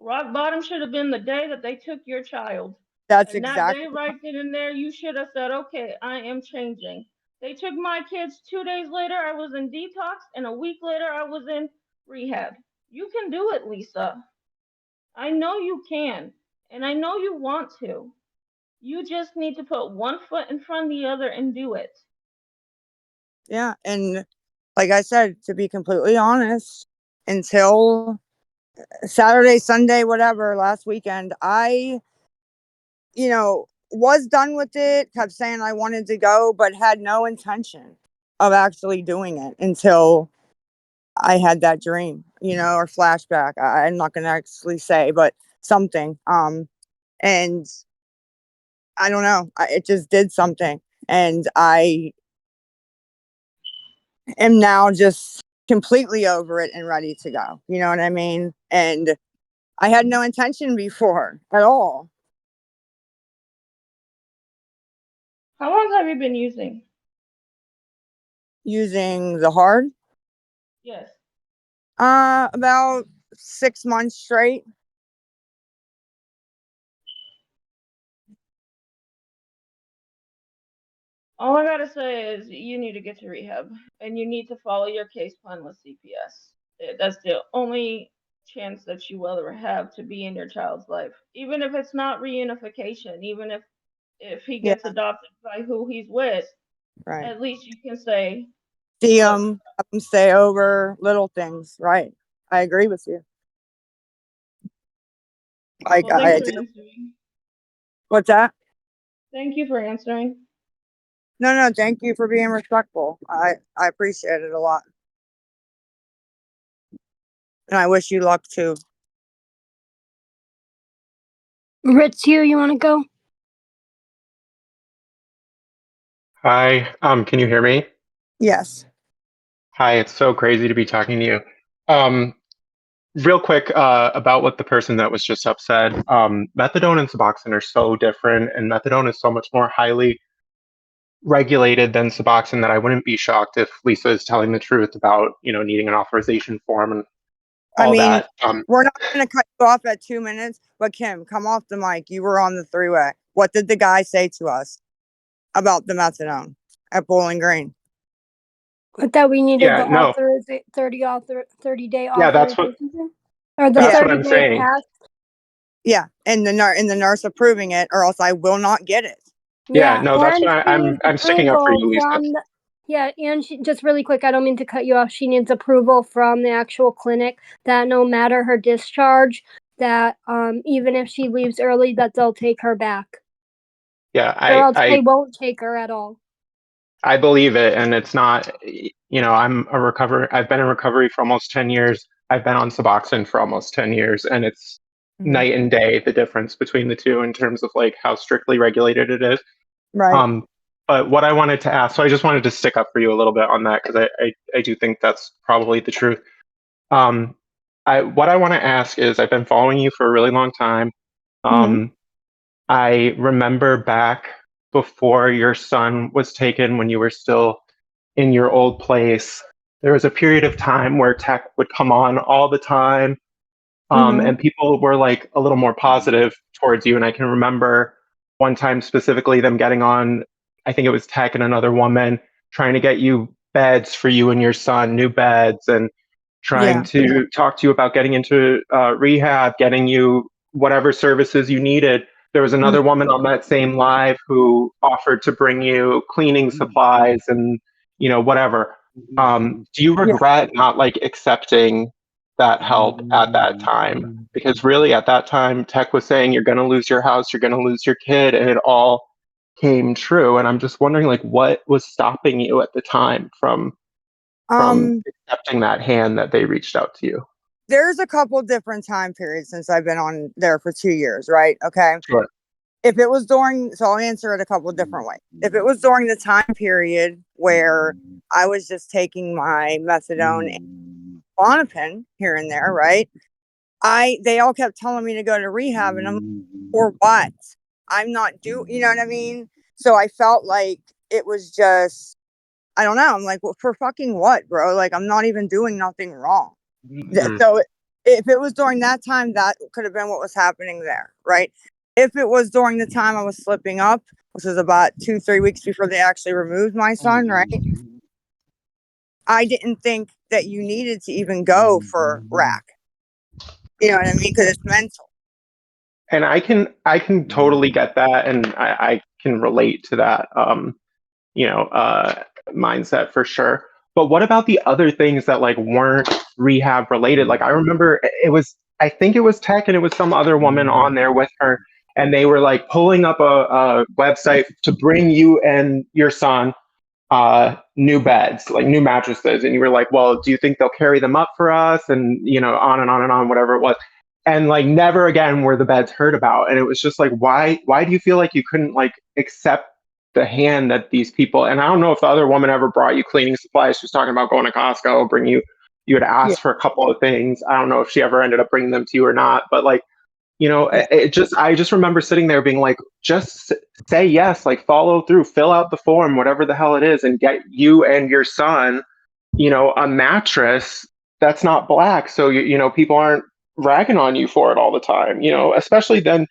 Rock bottom should have been the day that they took your child. That's And that day exactly right then and there, you should have said, okay, I am changing. They took my kids 2 days later, I was in detox, and a week later, I was in rehab. You can do it, Lisa. I know you can, and I know you want to. You just need to put one foot in front of the other and do it. yeah. And like I said, to be completely honest, until Saturday, Sunday, whatever, last weekend, I, was done with it, kept saying I wanted to go, but had no intention of actually doing it until I had that dream, or flashback. I'm not going to actually say, but something. And I don't know, it just did something. And I am now just completely over it and ready to go. You know what I mean? And I had no intention before at all. How long have you been using? Using the hard, Yes. about 6 months straight. All I gotta say is you need to get to rehab and you need to follow your case plan with CPS. That's the only chance that you will ever have to be in your child's life. Even if it's not reunification, even if he Yeah, gets adopted by who he's with, right. at least you can say, See look, them, have them stay over, little things. Right. I agree with you. well, thanks I for do. answering. What's that? Thank you for answering. No, no. Thank you for being respectful. I appreciate it a lot, and I wish you luck too. Ritz, you want to go? Hi, can you hear me? Yes. Hi, it's so crazy to be talking to you. Um, Real quick, about what the person that was just up said. Methadone and Suboxone are so different, and methadone is so much more highly regulated than Suboxone that I wouldn't be shocked if Lisa is telling the truth about, needing an authorization form and I all mean, that. we're not going to cut you off at 2 minutes, but Kim, come off the mic. You were on the three-way. What did the guy say to us about the methadone at Bowling Green? I thought we needed Yeah, the no, 30-day yeah, authorization thing? Or the Yeah, that's what I'm 30-day saying. pass. yeah, and the nurse approving it, or else I will not get it. Yeah, Yeah, no, that's and what she needs I'm sticking up for approval you, Lisa. from the, yeah, and she, just really quick, I don't mean to cut you off. She needs approval from the actual clinic that no matter her discharge, that even if she leaves early, that they'll take her back. Yeah, Or else they I won't take her at all. I believe it, and it's not. I've been in recovery for almost 10 years. I've been on Suboxone for almost 10 years, and it's Mhm. night and day the difference between the two in terms of like how strictly regulated it is. Right. Um, but what I wanted to ask, so I just wanted to stick up for you a little bit on that because I do think that's probably the truth. Um, what I want to ask is, I've been following you for a really long time. Hmm. Um, I remember back before your son was taken, when you were still in your old place, there was a period of time where tech would come on all the time, Hmm. and people were like a little more positive towards you. And I can remember one time specifically them getting on, I think it was tech and another woman trying to get you beds for you and your son, new beds. And trying Yeah. to talk to you about getting into rehab, getting you whatever services you needed. There was Mm. another woman on that same live who offered to bring you cleaning supplies and whatever. Do you Yeah. regret not like accepting that help at that time? Because really, at that time, Tech was saying you're going to lose your house, you're going to lose your kid, and it all came true. And I'm just wondering, like, what was stopping you at the time from Um, accepting that hand that they reached out to you? there's a couple different time periods since I've been on there for 2 years, right? Okay. Sure. If it was during, so I'll answer it a couple different ways. If it was during the time period where I was just taking my methadone and Klonopin here and there, right? They all kept telling me to go to rehab, and I'm like, for what? I'm not you know what I mean? So I felt like it was just, I don't know. I'm like, well, for fucking what, bro? Like, I'm not even doing nothing wrong. Mhm. So if it was during that time, that could have been what was happening there, right? If it was during the time I was slipping up, which was about 2, 3 weeks before they actually removed my son, right? I didn't think that you needed to even go for rack. You know what I mean? Because it's mental. And I can totally get that, and I can relate to that you know uh mindset for sure. But what about the other things that like weren't rehab related? Like I remember it was, I think it was Tech and it was some other woman on there with her, and they were like pulling up a website to bring you and your son new beds, like new mattresses. And you were like, well, do you think they'll carry them up for us? And, on and on and on, whatever it was. And like never again were the beds heard about. And it was just like, why do you feel like you couldn't like accept the hand that these people, and I don't know if the other woman ever brought you cleaning supplies. She was talking about going to Costco, you had Yeah. asked for a couple of things. I don't know if she ever ended up bringing them to you or not, but like, Yeah. I just remember sitting there being like, just say yes, like follow through, fill out the form, whatever the hell it is, and get you and your son, a mattress that's not black. So, people aren't ragging on you for it all the time, especially then.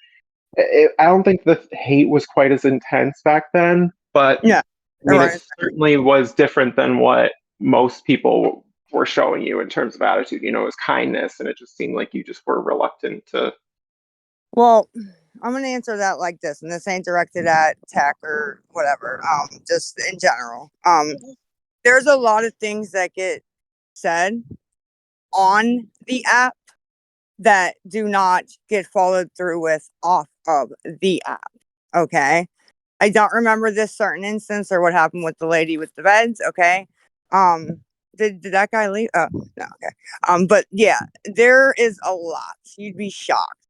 I don't think the hate was quite as intense back then, but Yeah. I mean, Right. it certainly was different than what most people were showing you in terms of attitude. It was kindness, and it just seemed like you just were reluctant to. Well, I'm gonna answer that like this, and this ain't directed at tech or whatever. Just in general. There's a lot of things that get said on the app that do not get followed through with off of the app. Okay. I don't remember this certain instance or what happened with the lady with the beds. Okay. Um, did that guy leave? Oh, no. Okay. But yeah, there is a lot. You'd be shocked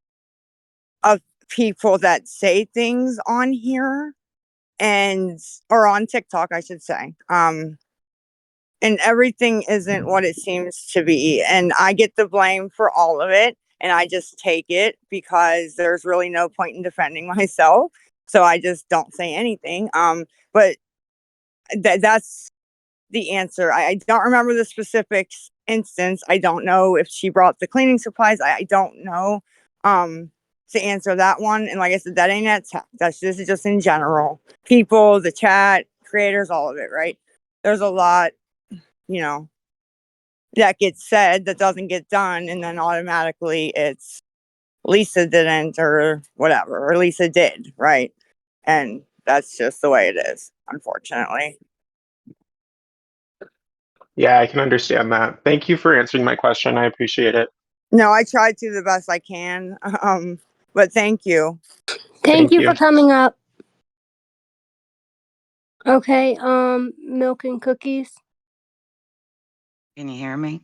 of people that say things on here and or on TikTok, I should say. And everything isn't what it seems to be. And I get the blame for all of it. And I just take it because there's really no point in defending myself. So I just don't say anything. But that's the answer. I don't remember the specific instance. I don't know if she brought the cleaning supplies. I don't know to answer that one. And like I said, that ain't at tech. This is just in general. People, the chat, creators, all of it, right? There's a lot, you know, that gets said that doesn't get done, and then automatically it's Lisa didn't or whatever, or Lisa did, right? And that's just the way it is, unfortunately. Yeah, I can understand that. Thank you for answering my question. I appreciate it. No, I tried to the best I can. But thank you. Thank Thank you you. for coming up. Okay, milk and cookies. Can you hear me?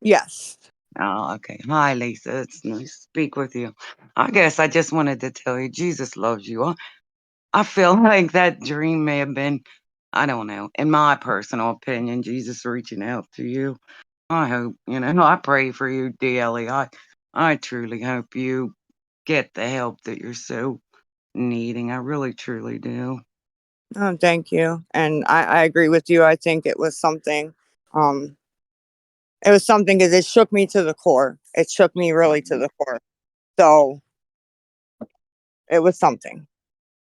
Yes. Oh, okay. Hi, Lisa. It's nice to speak with you. I guess I just wanted to tell you Jesus loves you. I feel like that dream may have been, I don't know, in my personal opinion, Jesus reaching out to you. I hope, I pray for you daily. I truly hope you get the help that you're so needing. I really, truly do. Oh, thank you. And I agree with you. I think um, it was something because it shook me to the core. It shook me really to the core. So it was something.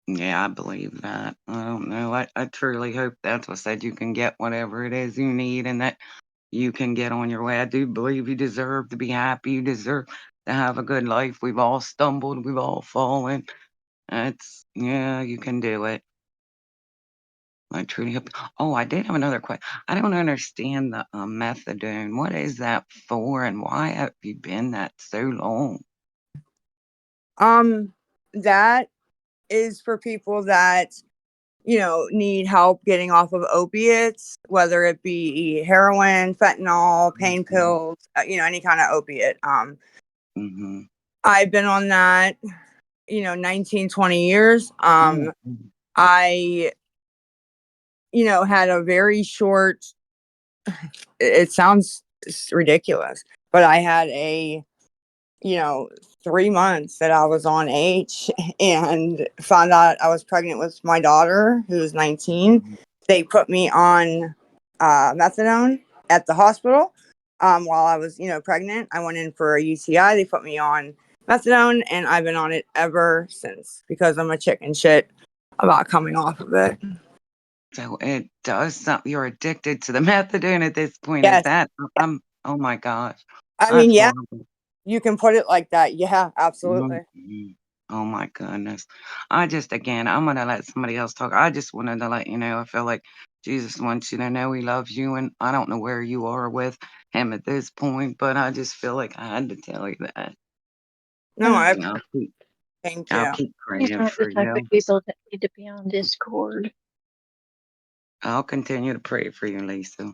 Yeah, I believe that. I don't know. I truly hope that's what said you can get whatever it is you need and that you can get on your way. I do believe you deserve to be happy. You deserve to have a good life. We've all stumbled. We've all fallen. Yeah, you can do it. I truly hope. Oh, I did have another question. I don't understand the methadone. What is that for, and why have you been that so long? That is for people that, need help getting off of opiates, whether it be heroin, fentanyl, pain Mhm. pills, any kind of opiate. Mhm. I've been on that, 19, 20 years. Mhm. I, had a very short, it sounds ridiculous, but I had a, you know, 3 months that I was on H and found out I was pregnant with my daughter, who was 19. They put me on methadone at the hospital while I was, pregnant. I went in for a UTI. They put me on methadone, and I've been on it ever since because I'm a chicken shit about coming off of it. So it does something. You're addicted to the methadone at this point. Is Yes. that? Oh my gosh, I mean, that's yeah, horrible. you can put it like that. Yeah, absolutely. Mhm. Oh my goodness. Again, I'm gonna let somebody else talk. I just wanted to let you know, I feel like Jesus wants you to know he loves you, and I don't know where you are with him at this point, but I just feel like I had to tell you that. No, I And thank I'll you. keep These praying aren't the for type of you. people that need to be on Discord. I'll continue to pray for you, Lisa.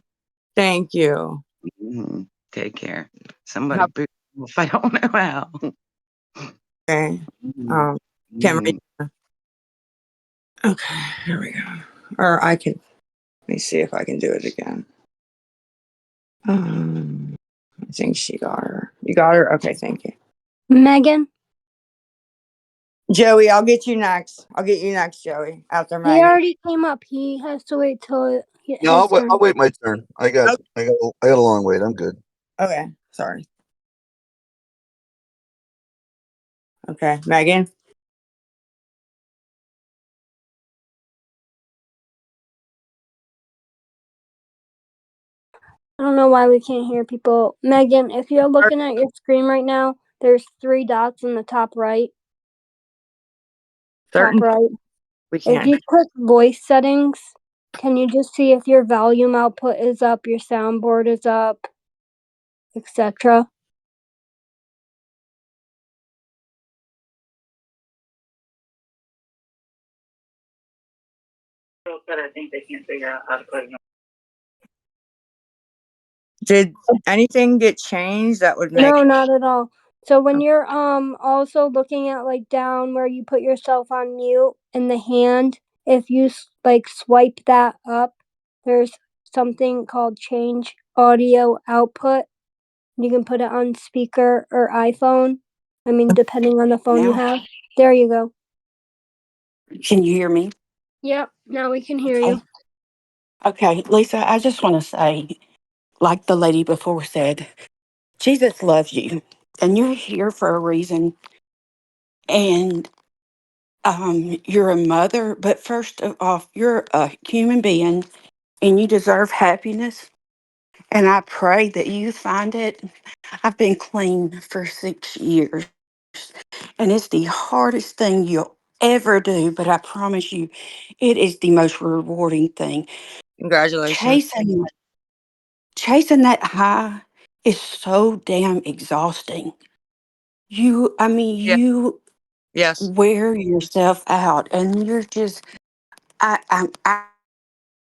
Thank you. Mhm. Take care. Somebody Have boot me if I don't know how. okay. Mhm. Can Mhm. okay, here we go. Or let me see if I can do it again. I think she got her. You got her? Okay, thank you. Megan, Joey, I'll get you next. I'll get you next, Joey, after he Megan. already came up. He has to wait till No, his turn. I'll wait my turn. Okay, I got a long wait. I'm good. okay, sorry. Okay, Megan. I don't know why we can't hear people. Megan, if you're looking at your screen right now, there's 3 dots in the top right. Certain Top right. we If can't. you click voice settings, can you just see if your volume output is up, your soundboard is up, etc.? Did anything get changed that would make No, not at all. So when you're also looking at like down where you put yourself on mute in the hand, if you like swipe that up, there's something called change audio output. You can put it on speaker or iPhone. I mean, depending on the phone you Now, have. There you go. can you hear me? Yep, now we can hear Okay. you. Okay, Lisa, I just want to say, like the lady before said, Jesus loves you and you're here for a reason. And you're a mother, but first of all, you're a human being and you deserve happiness. And I pray that you find it. I've been clean for 6 years, and it's the hardest thing you'll ever do, but I promise you, it is the most rewarding thing. Congratulations. Chasing that high is so damn exhausting. Yeah. You Yes. wear yourself out, and you're just, I, I, I,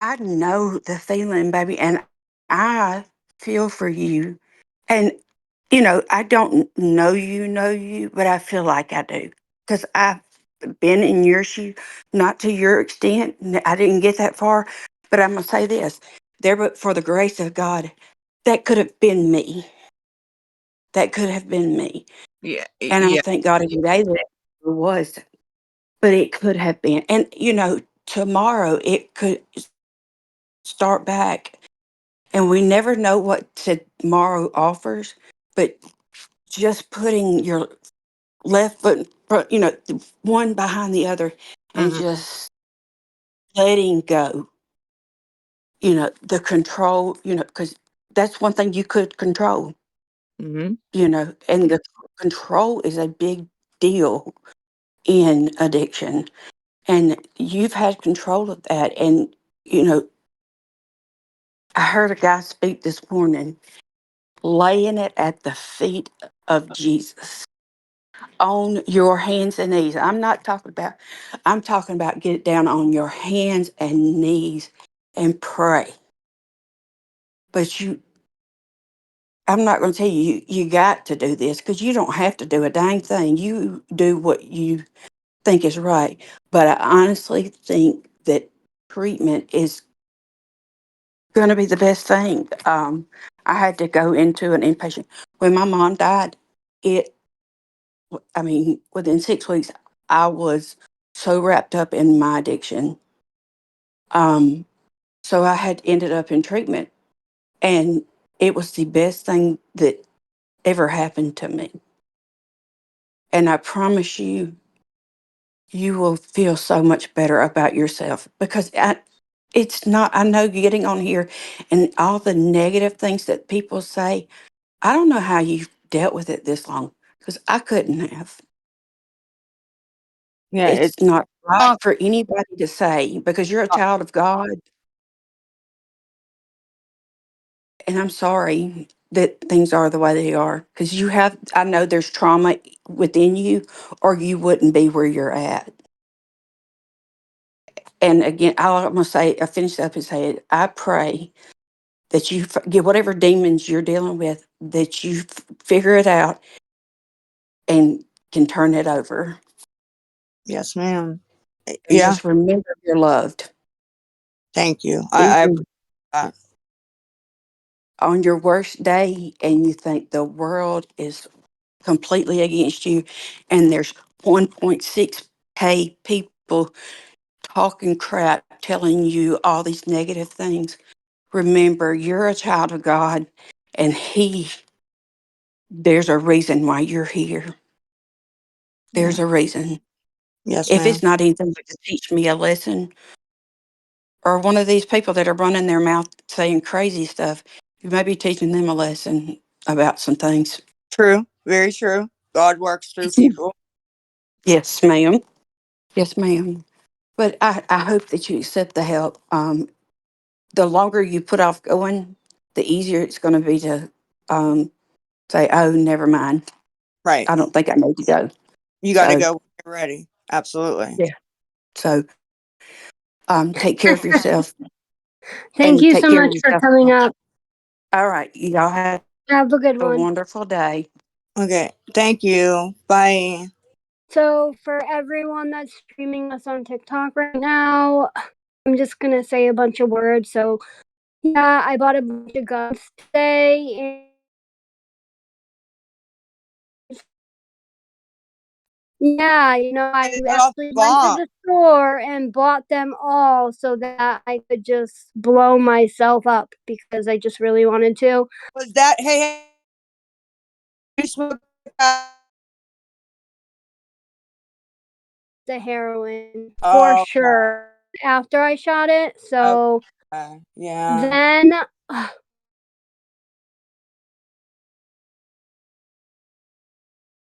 I know the feeling, baby, and I feel for you. And I don't know you, but I feel like I do because I've been in your shoe, not to your extent. I didn't get that far, but I'm gonna say this: there, but for the grace of God, that could have been me. That could have been me. Yeah. And I Yeah. thank God every day that it was, but it could have been. And tomorrow it could start back, and we never know what tomorrow offers. But just putting your left foot, in front, one behind the other, and Hmm. just letting go. The control. Because that's one thing you could control, Mm-hmm. and the control is a big deal in addiction. And you've had control of that. And, I heard a guy speak this morning, laying it at the feet of Jesus on your hands and knees. I'm talking about get down on your hands and knees and pray. But I'm not going to tell you, you got to do this because you don't have to do a dang thing. You do what you think is right. But I honestly think that treatment is going to be the best thing. I had to go into an inpatient. When my mom died, within 6 weeks, I was so wrapped up in my addiction. So I had ended up in treatment, and it was the best thing that ever happened to me. And I promise you, you will feel so much better about yourself because it's not, I know getting on here and all the negative things that people say, I don't know how you've dealt with it this long because I couldn't have. Yeah, It's it's not right not. for anybody to say because you're a child of God. And I'm sorry that things are the way they are because I know there's trauma within you or you wouldn't be where you're at. And again, I'm going to say, I finish up and say it. I pray that you get whatever demons you're dealing with, that you figure it out and can turn it over. Yes, ma'am. And Yeah, just remember you're loved. thank you. I Even appreciate that. on your worst day and you think the world is completely against you and there's 1.6K people talking crap, telling you all these negative things. Remember, you're a child of God and there's a reason why you're here. Yeah. There's a reason. Yes, If ma'am. it's not anything but to teach me a lesson or one of these people that are running their mouth saying crazy stuff, you may be teaching them a lesson about some things. True. Very true. God works through people. Yes, ma'am. Yes, ma'am. But I hope that you accept the help. The longer you put off going, the easier it's going to be to um, say, oh, never mind. Right. I don't think I need to go. You got to So, go when you're ready. Absolutely. yeah. So, take care of yourself Thank and you take so care of much for yourself. coming up. All right. Y'all have Have a good a one. wonderful day. Okay. Thank you. Bye. So, for everyone that's streaming us on TikTok right now, I'm just going to say a bunch of words. So, yeah, I bought a bunch of guns today. And yeah, I Set off actually the went to bomb. the store and bought them all so that I could just blow myself up because I just really wanted to. Was that, hey, you smoke The heroin for okay. sure after I shot it. So Okay. Yeah. then